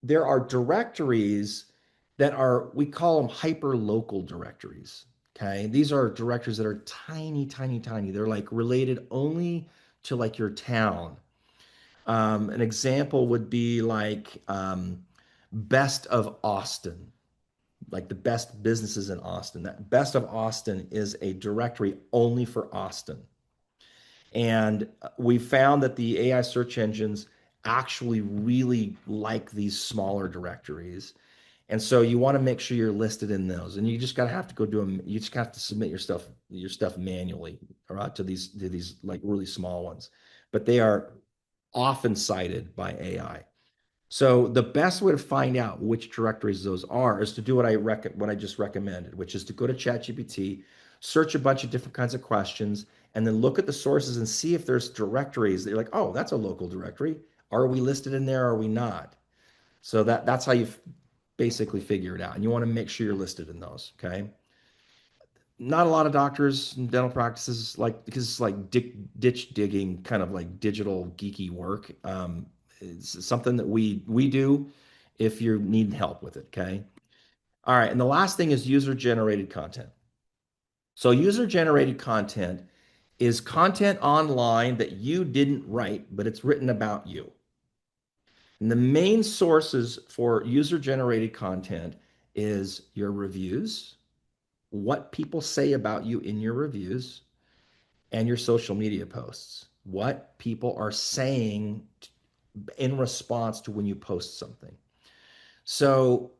[SPEAKER 1] there are directories that are, we call them hyper local directories. Okay. These are directories that are tiny, tiny, tiny. They're like related only to like your town. An example would be like best of Austin, like the best businesses in Austin. That best of Austin is a directory only for Austin. And we found that the AI search engines actually really like these smaller directories. And so you want to make sure you're listed in those. And you just gotta have to go do them. You just have to submit your stuff manually, all right, to these like really small ones. But they are often cited by AI. So the best way to find out which directories those are is to do what I just recommended, which is to go to ChatGPT, search a bunch of different kinds of questions, and then look at the sources and see if there's directories that you're like, oh, that's a local directory. Are we listed in there? Or are we not? So that's how you basically figure it out. And you want to make sure you're listed in those. Okay. Not a lot of doctors and dental practices like, because it's like ditch digging, kind of like digital geeky work. It's something that we do if you need help with it. Okay. All right. And the last thing is user generated content. So user generated content is content online that you didn't write, but it's written about you. And the main sources for user generated content is your reviews, what people say about you in your reviews, and your social media posts. What people are saying in response to when you post something. So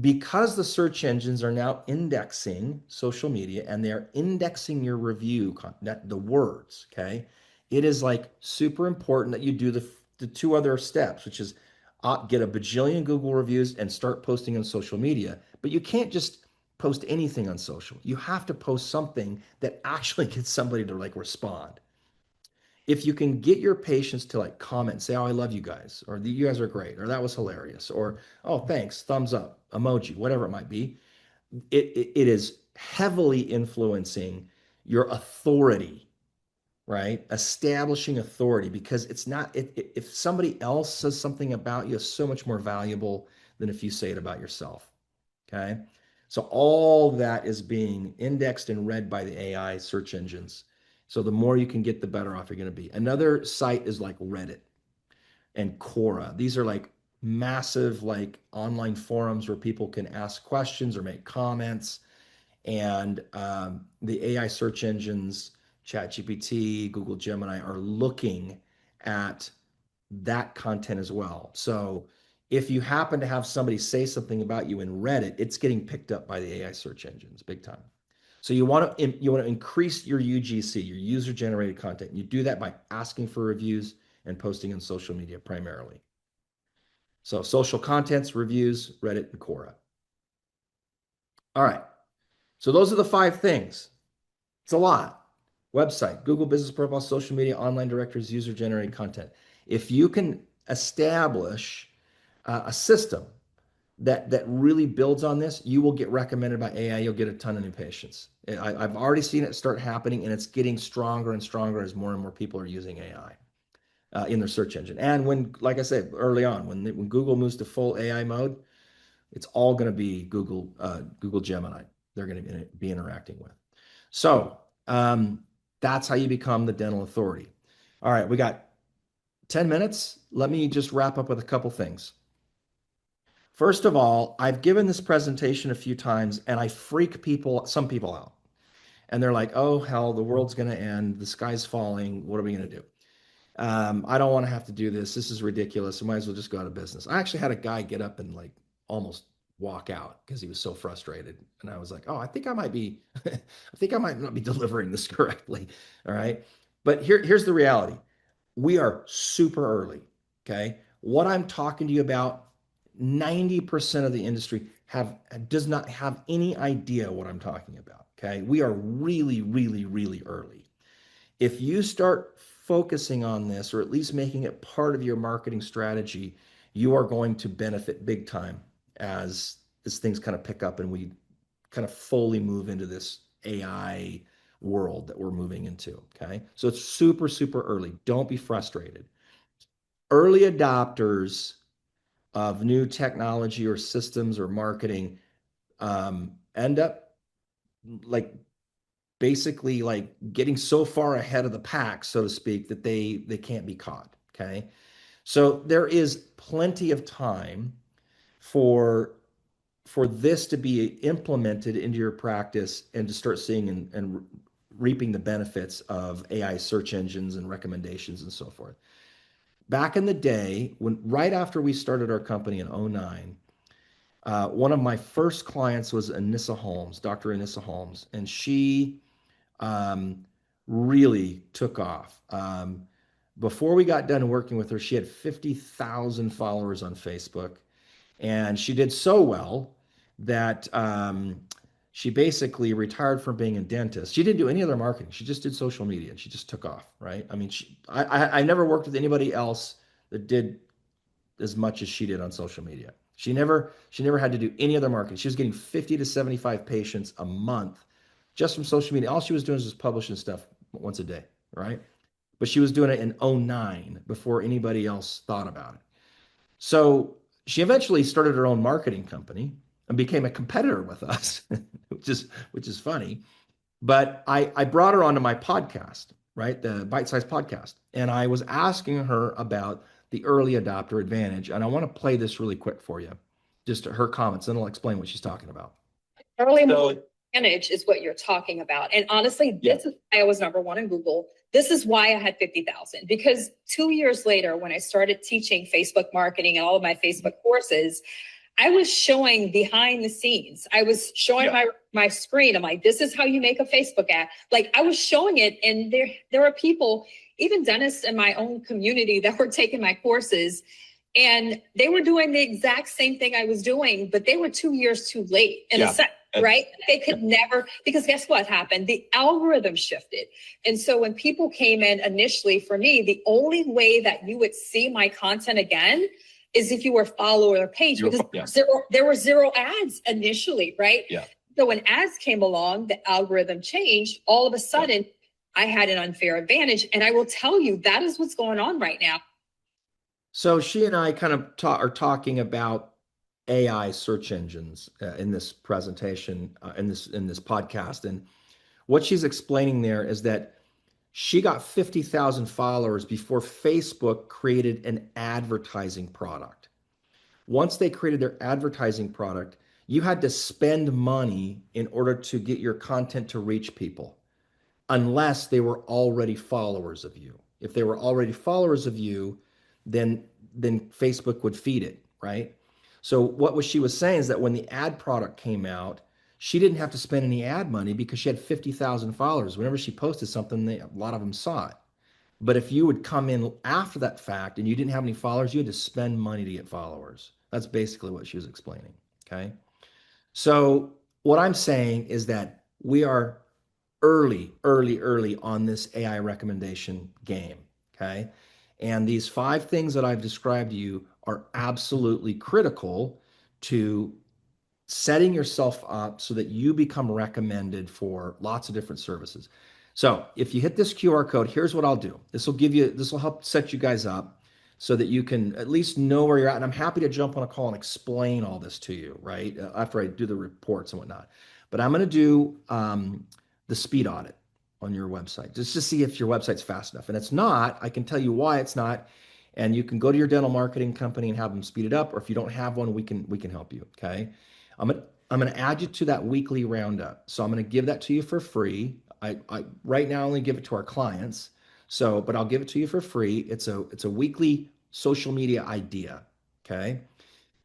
[SPEAKER 1] because the search engines are now indexing social media and they're indexing your review, the words, okay, it is like super important that you do the two other steps, which is get a bajillion Google reviews and start posting on social media. But you can't just post anything on social. You have to post something that actually gets somebody to like respond. If you can get your patients to like comment, say, oh, I love you guys, or you guys are great, or that was hilarious, or oh, thanks, thumbs up, emoji, whatever it might be, it is heavily influencing your authority, right? Establishing authority, because it's not, if somebody else says something about you, it's so much more valuable than if you say it about yourself. Okay. So all that is being indexed and read by the AI search engines. So the more you can get, the better off you're going to be. Another site is like Reddit and Quora. These are like massive like online forums where people can ask questions or make comments. And the AI search engines, ChatGPT, Google Gemini, are looking at that content as well. So if you happen to have somebody say something about you in Reddit, it's getting picked up by the AI search engines big time. So you want to increase your UGC, your user generated content. You do that by asking for reviews and posting on social media primarily. So social contents, reviews, Reddit, and Quora. All right. So those are the 5 things. It's a lot. Website, Google Business Profile, social media, online directories, user generated content. If you can establish a system that really builds on this, you will get recommended by AI. You'll get a ton of new patients. I've already seen it start happening, and it's getting stronger and stronger as more and more people are using AI in their search engine. And when, like I said early on, when Google moves to full AI mode, it's all going to be Google Gemini. They're going to be interacting with. So that's how you become the dental authority. All right, we got 10 minutes. Let me just wrap up with a couple things. First of all, I've given this presentation a few times and I freak some people out. And they're like, oh, hell, the world's going to end. The sky's falling. What are we going to do? I don't want to have to do this. This is ridiculous. I might as well just go out of business. I actually had a guy get up and like almost walk out because he was so frustrated. And I was like, oh, I think I might be, I think I might not be delivering this correctly. All right. But here's the reality. We are super early. Okay. What I'm talking to you about, 90% of the industry does not have any idea what I'm talking about. Okay. We are really, really, really early. If you start focusing on this, or at least making it part of your marketing strategy, you are going to benefit big time as things kind of pick up and we kind of fully move into this AI world that we're moving into. Okay. So it's super, super early. Don't be frustrated. Early adopters of new technology or systems or marketing end up like basically like getting so far ahead of the pack, so to speak, that they can't be caught. Okay. So there is plenty of time for this to be implemented into your practice and to start seeing and reaping the benefits of AI search engines and recommendations and so forth. Back in the day, when right after we started our company in '09, one of my first clients was Anissa Holmes, Dr. Anissa Holmes, and she um, really took off. Before we got done working with her, she had 50,000 followers on Facebook. And she did so well that she basically retired from being a dentist. She didn't do any other marketing. She just did social media and she just took off, right? I mean, I never worked with anybody else that did as much as she did on social media. She never had to do any other marketing. She was getting 50 to 75 patients a month just from social media. All she was doing was just publishing stuff once a day, right? But she was doing it in '09 before anybody else thought about it. So she eventually started her own marketing company and became a competitor with us, which is funny. But I brought her onto my podcast, right? The Bite Size Podcast. And I was asking her about the early adopter advantage. And I want to play this really quick for you, just her comments, and I'll explain what she's talking about.
[SPEAKER 2] Early advantage is what you're talking about. And honestly, this is why I was number one in Google. This is why I had 50,000, because 2 years later, when I started teaching Facebook marketing and all of my Facebook courses, I was showing behind the scenes. I was showing my screen. I'm like, this is how you make a Facebook ad. Like I was showing it. And there are people, even dentists in my own community, that were taking my courses. And they were doing the exact same thing I was doing, but they were 2 years too late in a sense, right? They could never, because guess what happened? The algorithm shifted. And so when people came in initially, for me, the only way that you would see my content again is if you were follow their page, because there were zero ads initially, right?
[SPEAKER 1] Yeah.
[SPEAKER 2] So when ads came along, the algorithm changed. All of a sudden, I had an unfair advantage. And I will tell you, that is what's going on right now.
[SPEAKER 1] So she and I kind of are talking about AI search engines in this presentation, in this podcast, and what she's explaining there is that she got 50,000 followers before Facebook created an advertising product. Once they created their advertising product, you had to spend money in order to get your content to reach people, unless they were already followers of you. If they were already followers of you, then Facebook would feed it, right? So what she was saying is that when the ad product came out, she didn't have to spend any ad money because she had 50,000 followers. Whenever she posted something, a lot of them saw it. But if you would come in after that fact and you didn't have any followers, you had to spend money to get followers. That's basically what she was explaining. Okay. So what I'm saying is that we are early on this AI recommendation game. Okay. And these 5 things that I've described to you are absolutely critical to setting yourself up so that you become recommended for lots of different services. So if you hit this QR code, here's what I'll do. This will help set you guys up so that you can at least know where you're at. And I'm happy to jump on a call and explain all this to you, right? After I do the reports and whatnot. But I'm going to do the speed audit on your website just to see if your website's fast enough. And it's not, I can tell you why it's not. And you can go to your dental marketing company and have them speed it up. Or if you don't have one, we can help you. Okay. I'm gonna add you to that weekly roundup. So I'm gonna give that to you for free. I right now only give it to our clients. So, but I'll give it to you for free. It's a weekly social media idea. Okay.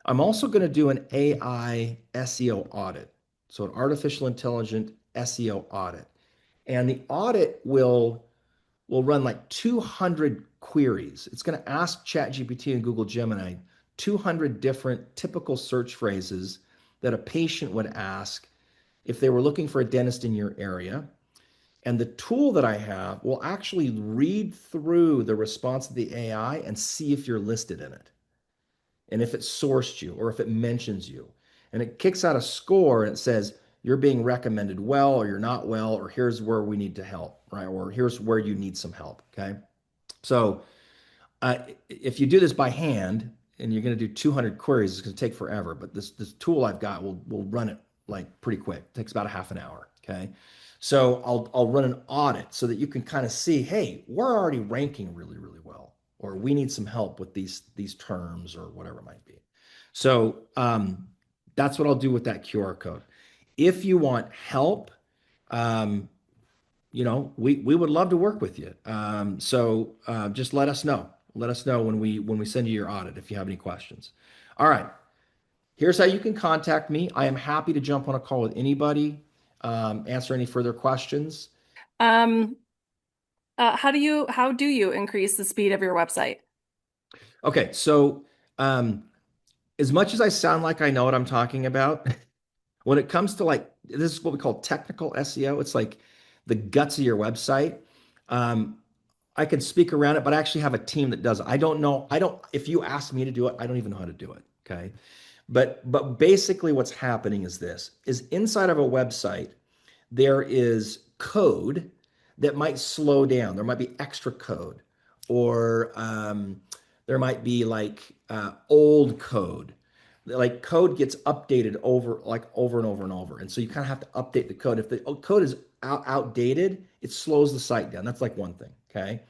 [SPEAKER 1] I'm also gonna do an AI SEO audit. So an artificial intelligent SEO audit. And the audit will run like 200 queries. It's going to ask ChatGPT and Google Gemini 200 different typical search phrases that a patient would ask if they were looking for a dentist in your area. And the tool that I have will actually read through the response of the AI and see if you're listed in it, and if it sourced you or if it mentions you. And it kicks out a score and it says, you're being recommended well, or you're not well, or here's where we need to help, right? Or here's where you need some help. Okay. So if you do this by hand and you're going to do 200 queries, it's going to take forever. But this tool I've got will run it like pretty quick. It takes about a half an hour. Okay. So I'll run an audit so that you can kind of see, hey, we're already ranking really, really well, or we need some help with these terms or whatever it might be. So that's what I'll do with that QR code. If you want help, um, we would love to work with you. So just let us know. Let us know when we send you your audit if you have any questions. All right. Here's how you can contact me. I am happy to jump on a call with anybody, answer any further questions.
[SPEAKER 3] Um, how do you increase the speed of your website?
[SPEAKER 1] Okay, so um, as much as I sound like I know what I'm talking about, when it comes to like this is what we call technical SEO. It's like the guts of your website. Um, I can speak around it, but I actually have a team that does it. I don't know. I don't. If you ask me to do it, I don't even know how to do it. Okay, but basically, what's happening is this: is inside of a website, there is code that might slow down. There might be extra code, or there might be like old code. Like code gets updated over and over and over, and so you kind of have to update the code. If the code is outdated, it slows the site down. That's like one thing. Okay.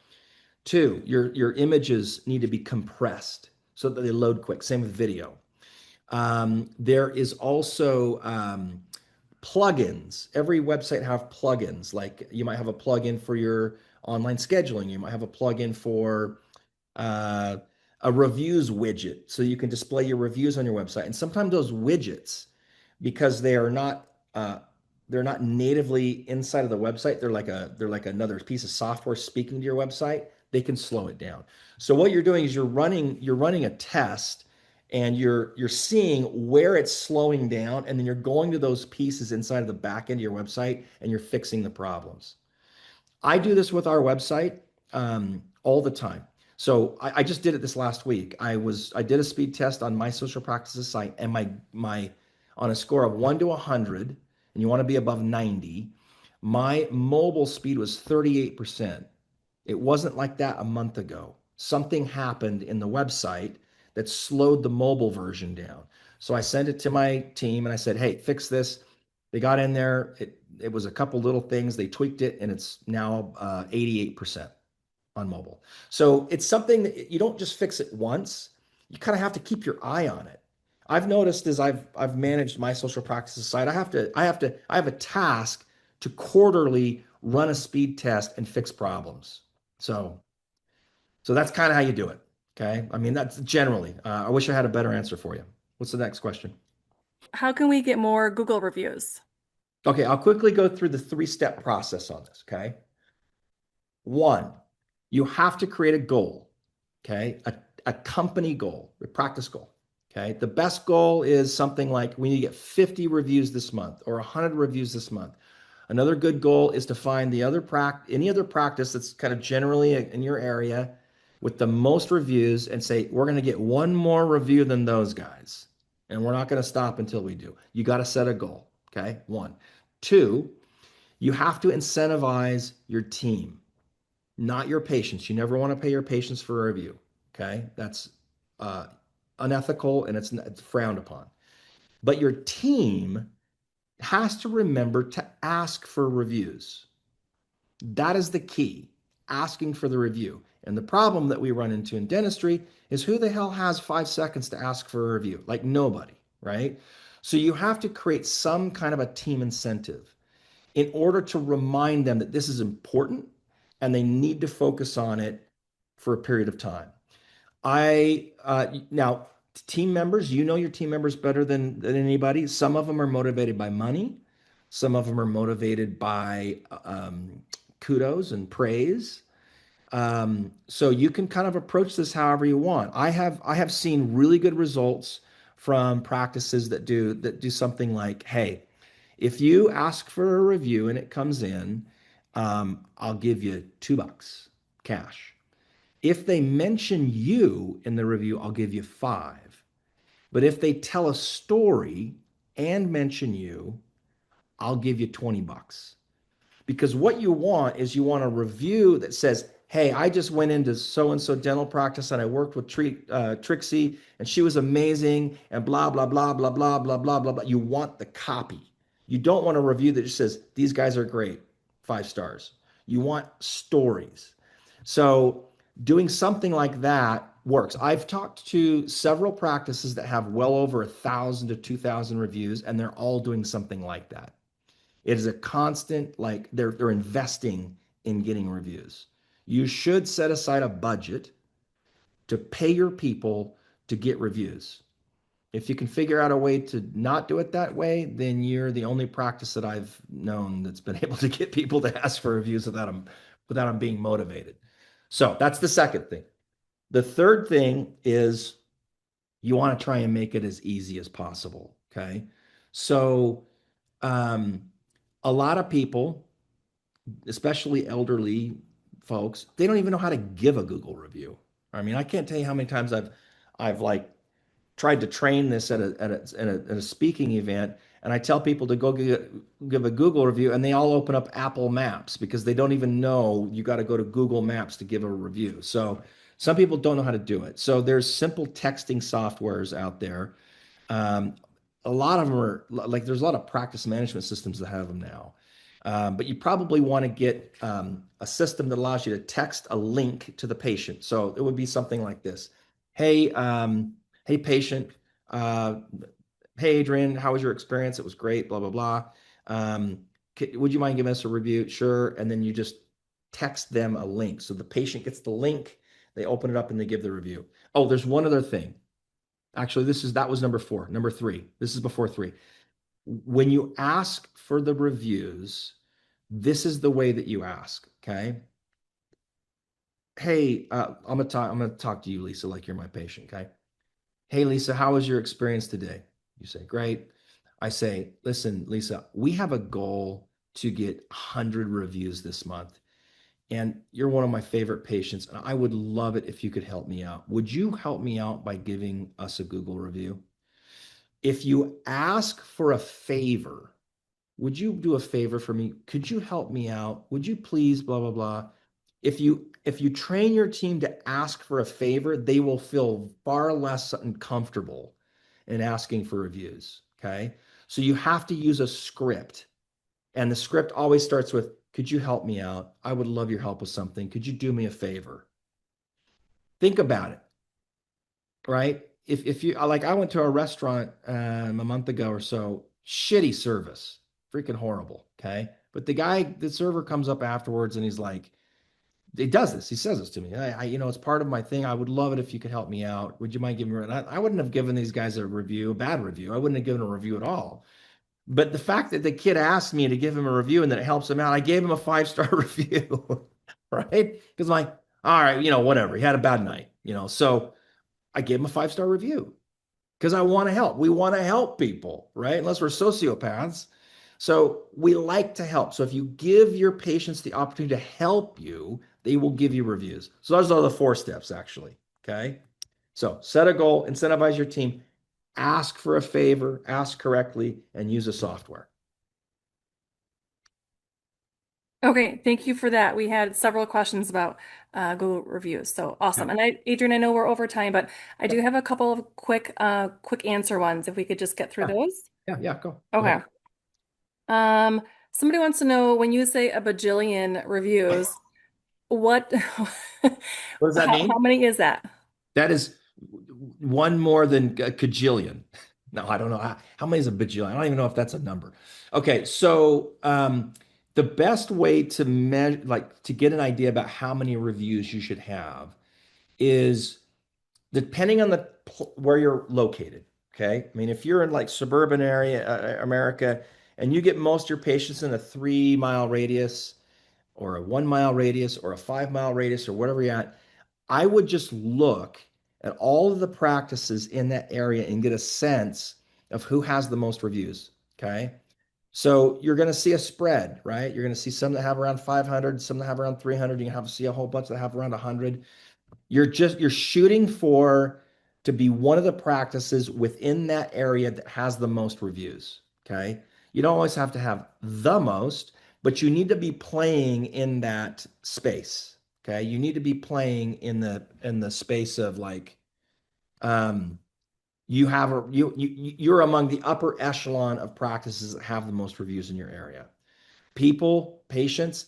[SPEAKER 1] Two, your images need to be compressed so that they load quick. Same with video. There is also plugins. Every website have plugins. Like you might have a plugin for your online scheduling. You might have a plugin for uh, a reviews widget, so you can display your reviews on your website. And sometimes those widgets, because they're not natively inside of the website. They're like another piece of software speaking to your website. They can slow it down. So what you're doing is you're running a test and you're seeing where it's slowing down, and then you're going to those pieces inside of the back end of your website and you're fixing the problems. I do this with our website all the time. So I just did it this last week. I did a speed test on my social practices site, and my on a score of 1 to 100, and you want to be above 90, my mobile speed was 38%. It wasn't like that a month ago. Something happened in the website that slowed the mobile version down. So I sent it to my team and I said, "Hey, fix this." They got in there. It was a couple little things. They tweaked it, and it's now 88% on mobile. So it's something that you don't just fix it once. You kind of have to keep your eye on it. I've noticed as I've managed my social practices site, I have a task to quarterly run a speed test and fix problems. So so that's kind of how you do it. Okay. I mean, that's generally. I wish I had a better answer for you. What's the next question?
[SPEAKER 3] How can we get more Google reviews?
[SPEAKER 1] Okay, I'll quickly go through the three-step process on this. Okay. One, you have to create a goal. Okay. A company goal, a practice goal. Okay. The best goal is something like we need to get 50 reviews this month or 100 reviews this month. Another good goal is to find any other practice that's kind of generally in your area with the most reviews and say, we're going to get one more review than those guys. And we're not going to stop until we do. You got to set a goal. Okay. One. Two, you have to incentivize your team, not your patients. You never want to pay your patients for a review. Okay. That's uh, unethical and it's frowned upon. But your team has to remember to ask for reviews. That is the key, asking for the review. And the problem that we run into in dentistry is who the hell has 5 seconds to ask for a review? Like nobody, right? So you have to create some kind of a team incentive in order to remind them that this is important and they need to focus on it for a period of time. Now team members, you know your team members better than anybody. Some of them are motivated by money. Some of them are motivated by kudos and praise. So you can kind of approach this however you want. I have seen really good results from practices that do something like, hey, if you ask for a review and it comes in, I'll give you $2 cash. If they mention you in the review, I'll give you five. But if they tell a story and mention you, I'll give you 20 bucks. Because what you want is you want a review that says, hey, I just went into so-and-so dental practice and I worked with Trixie and she was amazing and blah, blah, blah, blah, blah, blah, blah, blah, blah. You want the copy. You don't want a review that just says, these guys are great, 5 stars. You want stories. So doing something like that works. I've talked to several practices that have well over 1,000 to 2,000 reviews, and they're all doing something like that. It is a constant, like they're investing in getting reviews. You should set aside a budget to pay your people to get reviews. If you can figure out a way to not do it that way, then you're the only practice that I've known that's been able to get people to ask for reviews without them being motivated. So that's the second thing. The third thing is you want to try and make it as easy as possible. Okay. So um, a lot of people, especially elderly folks, they don't even know how to give a Google review. I mean, I can't tell you how many times I've like tried to train this at a speaking event, and I tell people to go give a Google review, and they all open up Apple Maps because they don't even know you got to go to Google Maps to give a review. So some people don't know how to do it. So there's simple texting softwares out there. Um, a lot of them are like there's a lot of practice management systems that have them now. But you probably want to get a system that allows you to text a link to the patient. So it would be something like this. Hey, hey patient, uh, hey Adrian, how was your experience? It was great, blah, blah, blah. Um, would you mind giving us a review? Sure. And then you just text them a link. So the patient gets the link, they open it up and they give the review. Oh, there's one other thing. Actually, that was number 4. Number 3. This is before 3. When you ask for the reviews, this is the way that you ask. Okay. Hey, I'm gonna talk to you, Lisa, like you're my patient. Okay. Hey, Lisa, how was your experience today? You say, great. I say, listen, Lisa, we have a goal to get 100 reviews this month. And you're one of my favorite patients. And I would love it if you could help me out. Would you help me out by giving us a Google review? If you ask for a favor, would you do a favor for me? Could you help me out? Would you please, blah, blah, blah. If you train your team to ask for a favor, they will feel far less uncomfortable in asking for reviews. Okay. So you have to use a script. And the script always starts with, could you help me out? I would love your help with something. Could you do me a favor? Think about it, right? If you like, I went to a restaurant a month ago or so, shitty service, freaking horrible. Okay. But the server comes up afterwards and he's like, he does this. He says this to me. It's part of my thing. I would love it if you could help me out. Would you mind giving me? And I wouldn't have given these guys a bad review. I wouldn't have given a review at all. But the fact that the kid asked me to give him a review and that it helps him out, I gave him a 5-star review, right? Because I'm like, all right, whatever. He had a bad night, So I gave him a 5-star review because I want to help. We want to help people, right? Unless we're sociopaths. So we like to help. So if you give your patients the opportunity to help you, they will give you reviews. So those are the 4 steps, actually. Okay. So set a goal, incentivize your team, ask for a favor, ask correctly, and use a software.
[SPEAKER 3] Okay, thank you for that. We had several questions about Google reviews, so awesome.
[SPEAKER 1] Yeah.
[SPEAKER 3] And Adrian, I know we're over time, but I do have a couple of quick answer ones. If we could just get through
[SPEAKER 1] Yeah.
[SPEAKER 3] those.
[SPEAKER 1] Yeah. Go
[SPEAKER 3] Okay.
[SPEAKER 1] ahead.
[SPEAKER 3] Somebody wants to know when you say a bajillion reviews, what,
[SPEAKER 1] What does that
[SPEAKER 3] how
[SPEAKER 1] mean?
[SPEAKER 3] many is that?
[SPEAKER 1] That is one more than a cajillion. No, I don't know. How many is a bajillion? I don't even know if that's a number. Okay, so the best way to measure, like to get an idea about how many reviews you should have is depending on where you're located. Okay, I mean, if you're in like suburban area, America, and you get most of your patients in a 3-mile radius, or a 1-mile radius, or a 5-mile radius, or whatever you're at, I would just look at all of the practices in that area and get a sense of who has the most reviews. Okay. So you're going to see a spread, right? You're going to see some that have around 500, some that have around 300. You see a whole bunch that have around 100. You're shooting for to be one of the practices within that area that has the most reviews. Okay. You don't always have to have the most, but you need to be playing in that space. Okay. You need to be playing in the space of like, um, you're among the upper echelon of practices that have the most reviews in your area. People, patients,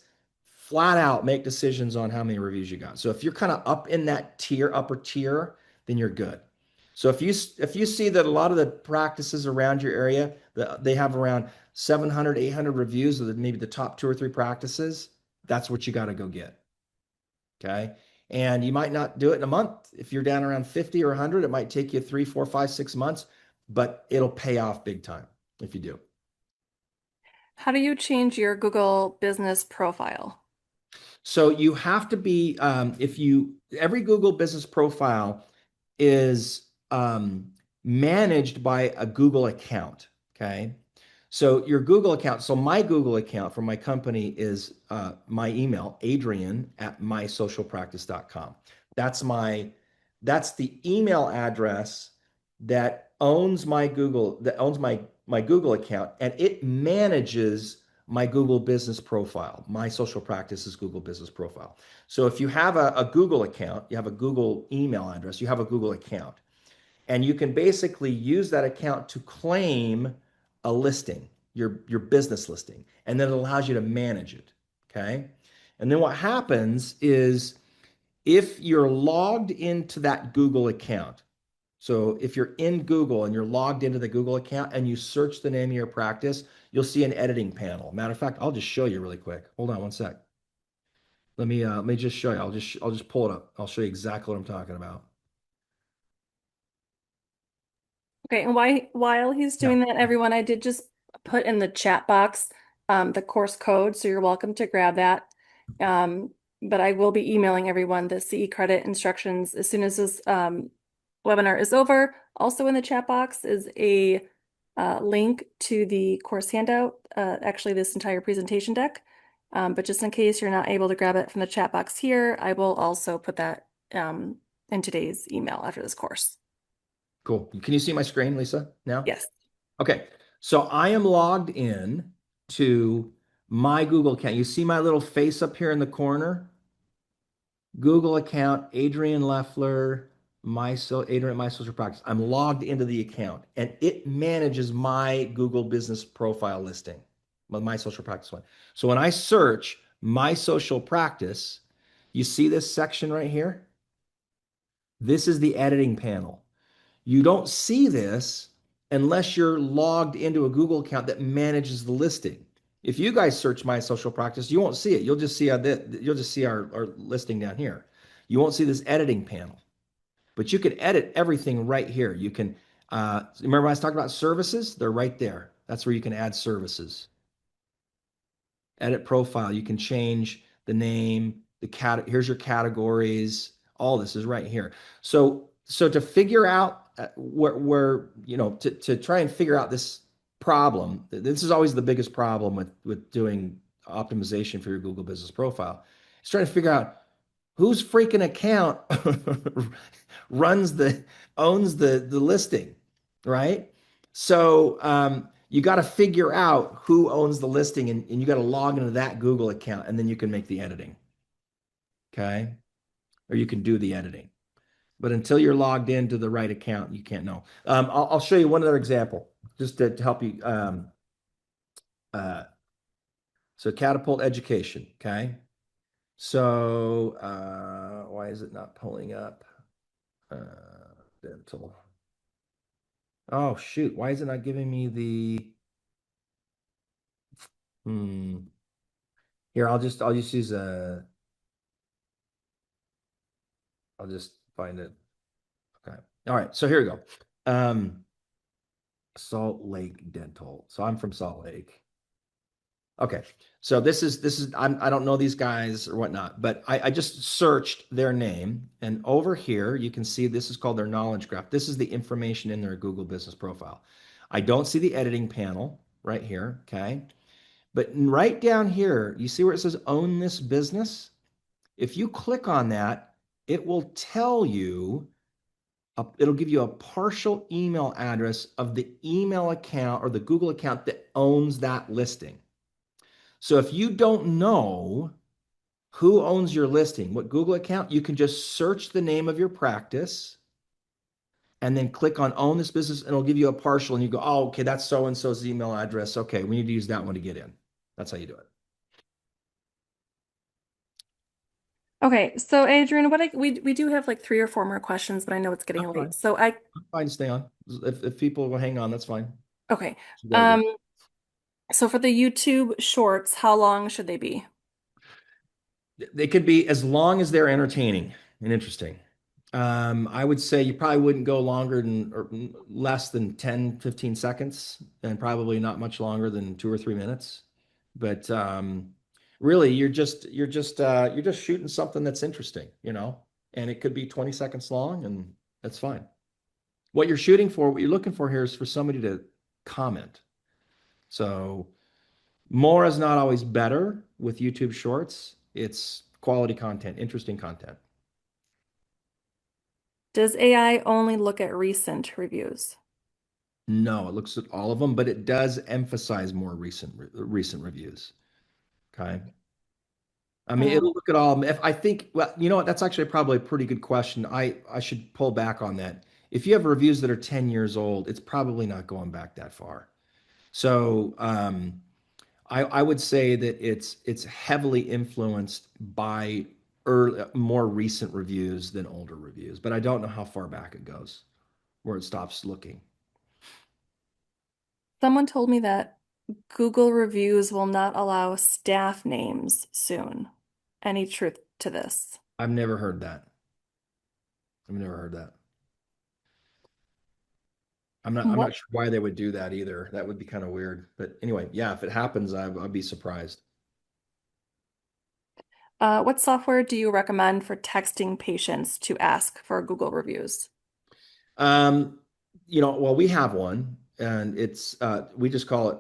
[SPEAKER 1] flat out make decisions on how many reviews you got. So if you're kind of up in that tier, upper tier, then you're good. So if you see that a lot of the practices around your area, they have around 700, 800 reviews of maybe the top 2 or 3 practices, that's what you got to go get. Okay. And you might not do it in a month. If you're down around 50 or 100, it might take you 3, 4, 5, 6 months, but it'll pay off big time if you do.
[SPEAKER 3] How do you change your Google business profile?
[SPEAKER 1] So you have to be, every Google business profile is managed by a Google account. Okay. So your Google account, so my Google account for my company is my email, Adrian at mysocialpractice.com. That's that's the email address that owns my my Google account, and it manages my Google business profile, my social practices Google business profile. So if you have a Google account, you have a Google email address, you have a Google account, and you can basically use that account to claim a listing, your business listing, and then it allows you to manage it. Okay. And then what happens is if you're logged into that Google account, so if you're in Google and you're logged into the Google account and you search the name of your practice, you'll see an editing panel. Matter of fact, I'll just show you really quick. Hold on one sec. Let me just show you. I'll just pull it up. I'll show you exactly what I'm talking about.
[SPEAKER 3] Okay, and while he's
[SPEAKER 1] Yeah.
[SPEAKER 3] doing that, everyone, I did just put in the chat box the course code, so you're welcome to grab that. But I will be emailing everyone the CE credit instructions as soon as this webinar is over. Also in the chat box is a link to the course handout, actually this entire presentation deck. But just in case you're not able to grab it from the chat box here, I will also put that in today's email after this course.
[SPEAKER 1] Cool. Can you see my screen, Lisa, now?
[SPEAKER 3] Yes.
[SPEAKER 1] Okay. So I am logged in to my Google account. You see my little face up here in the corner? Google account, Adrian Lefler, Adrian, my social practice. I'm logged into the account and it manages my Google business profile listing, my social practice one. So when I search my social practice, you see this section right here? This is the editing panel. You don't see this unless you're logged into a Google account that manages the listing. If you guys search my social practice, you won't see it. You'll just see our listing down here. You won't see this editing panel, but you can edit everything right here. You can remember I was talking about services? They're right there. That's where you can add services. Edit profile. You can change the name, here's your categories. All this is right here. So to figure out where to try and figure out this problem, this is always the biggest problem with doing optimization for your Google business profile. It's trying to figure out whose freaking account owns the listing, right? So you got to figure out who owns the listing, and you got to log into that Google account, and then you can make the editing. Okay. Or you can do the editing. But until you're logged into the right account, you can't know. I'll show you one other example just to help you. So Catapult Education. Okay. So why is it not pulling up? Dental. Oh shoot! Why is it not giving me the? Here, I'll just use a. I'll just find it. Okay. All right. So here we go. Salt Lake Dental. So I'm from Salt Lake. Okay. So this is I don't know these guys or whatnot, but I just searched their name, and over here you can see this is called their knowledge graph. This is the information in their Google business profile. I don't see the editing panel right here. Okay. But right down here, you see where it says own this business? If you click on that, it will tell you, it'll give you a partial email address of the email account or the Google account that owns that listing. So if you don't know who owns your listing, what Google account, you can just search the name of your practice and then click on own this business and it'll give you a partial and you go, oh, okay, that's so and so's email address. Okay, we need to use that one to get in. That's how you do it.
[SPEAKER 3] Okay, so Adrian, we do have like 3 or 4 more questions, but I know it's getting
[SPEAKER 1] That's
[SPEAKER 3] late.
[SPEAKER 1] fine.
[SPEAKER 3] So
[SPEAKER 1] I'm fine to stay on. If people will hang on, that's fine.
[SPEAKER 3] okay.
[SPEAKER 1] It's a good idea.
[SPEAKER 3] Um, so for the YouTube shorts, how long should they be?
[SPEAKER 1] They could be as long as they're entertaining and interesting. I would say you probably wouldn't go longer than or less than 10, 15 seconds, and probably not much longer than 2 or 3 minutes. But really, you're just shooting something that's interesting, and it could be 20 seconds long, and that's fine. What you're shooting for, what you're looking for here is for somebody to comment. So more is not always better with YouTube Shorts. It's quality content, interesting content.
[SPEAKER 3] Does AI only look at recent reviews?
[SPEAKER 1] No, it looks at all of them, but it does emphasize more recent reviews. Okay. I mean,
[SPEAKER 3] Um,
[SPEAKER 1] it'll look at all of them. If I think, well, you know what? That's actually probably a pretty good question. I should pull back on that. If you have reviews that are 10 years old, it's probably not going back that far. So I would say that it's heavily influenced by more recent reviews than older reviews, but I don't know how far back it goes, where it stops looking.
[SPEAKER 3] Someone told me that Google reviews will not allow staff names soon. Any truth to this?
[SPEAKER 1] I've never heard that. I've never heard that. I'm
[SPEAKER 3] What
[SPEAKER 1] not sure why they would do that either. That would be kind of weird. But anyway, yeah, if it happens, I'd be surprised.
[SPEAKER 3] what software do you recommend for texting patients to ask for Google reviews?
[SPEAKER 1] Um, well, we have one, and it's we just call it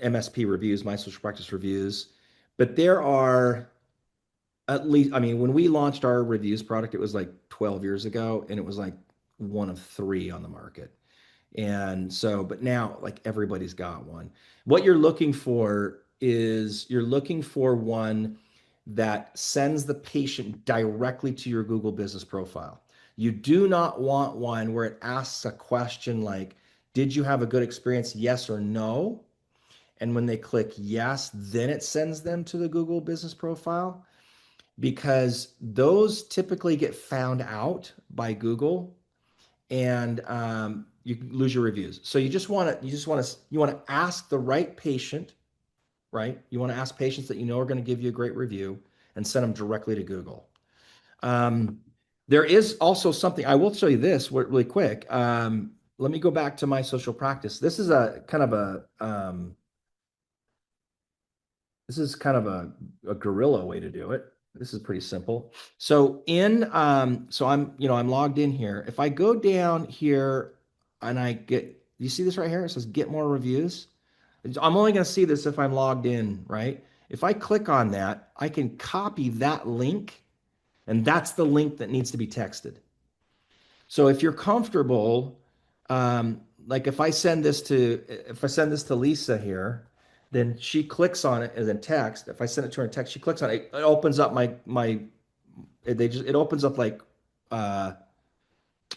[SPEAKER 1] MSP reviews, my social practice reviews. But there are at least, I mean, when we launched our reviews product, it was like 12 years ago, and it was like one of three on the market. And so, but now like everybody's got one. What you're looking for is you're looking for one that sends the patient directly to your Google business profile. You do not want one where it asks a question like, did you have a good experience? Yes or no. And when they click yes, then it sends them to the Google business profile because those typically get found out by Google and you lose your reviews. So you want to ask the right patient, right? You want to ask patients that you know are going to give you a great review and send them directly to Google. Um, there is also something I will show you this really quick. Let me go back to my social practice. This is kind of a guerrilla way to do it. This is pretty simple. So I'm logged in here. If I go down here and you see this right here? It says get more reviews. I'm only going to see this if I'm logged in, right? If I click on that, I can copy that link, and that's the link that needs to be texted. So if you're comfortable, like if I send this to Lisa here, then she clicks on it as a text. If I send it to her in text, she clicks on it. It opens up it opens up like uh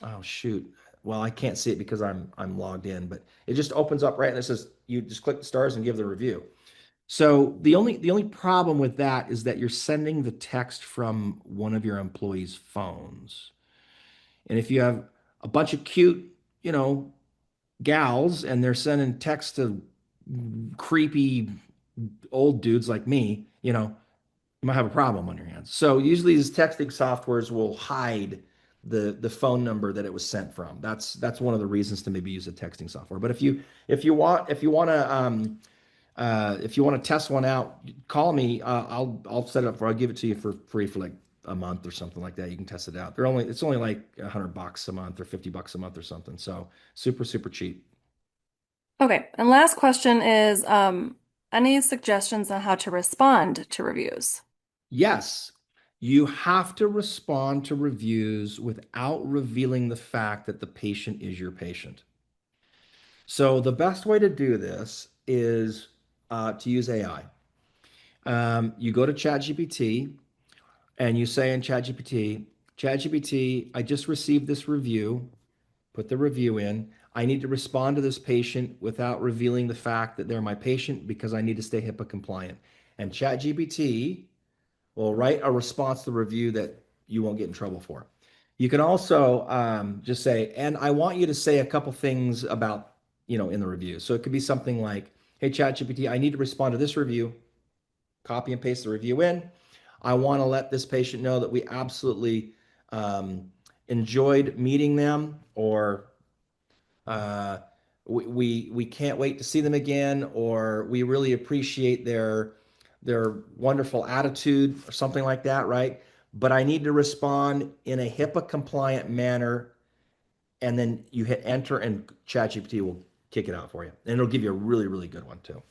[SPEAKER 1] oh shoot. Well, I can't see it because I'm logged in, but it just opens up right and it says you just click the stars and give the review. So the only problem with that is that you're sending the text from one of your employees' phones. And if you have a bunch of cute, you know, gals and they're sending text to creepy old dudes like me, you might have a problem on your hands. So usually these texting softwares will hide the phone number that it was sent from. That's one of the reasons to maybe use a texting software. But if you want to test one out, call me. I'll set it up I'll give it to you for free for like a month or something like that. You can test it out. It's only like $100 a month or $50 a month or something. So super, super cheap.
[SPEAKER 3] Okay, and last question is any suggestions on how to respond to reviews?
[SPEAKER 1] Yes, you have to respond to reviews without revealing the fact that the patient is your patient. So the best way to do this is to use AI. You go to ChatGPT and you say in ChatGPT, I just received this review. Put the review in. I need to respond to this patient without revealing the fact that they're my patient because I need to stay HIPAA compliant. And ChatGPT will write a response to the review that you won't get in trouble for. You can also just say, and I want you to say a couple things about, in the review. So it could be something like, hey, ChatGPT, I need to respond to this review. Copy and paste the review in. I want to let this patient know that we absolutely enjoyed meeting them, or uh, we can't wait to see them again, or we really appreciate their wonderful attitude, or something like that, right? But I need to respond in a HIPAA compliant manner, and then you hit enter, and ChatGPT will kick it out for you, and it'll give you a really, really good one too.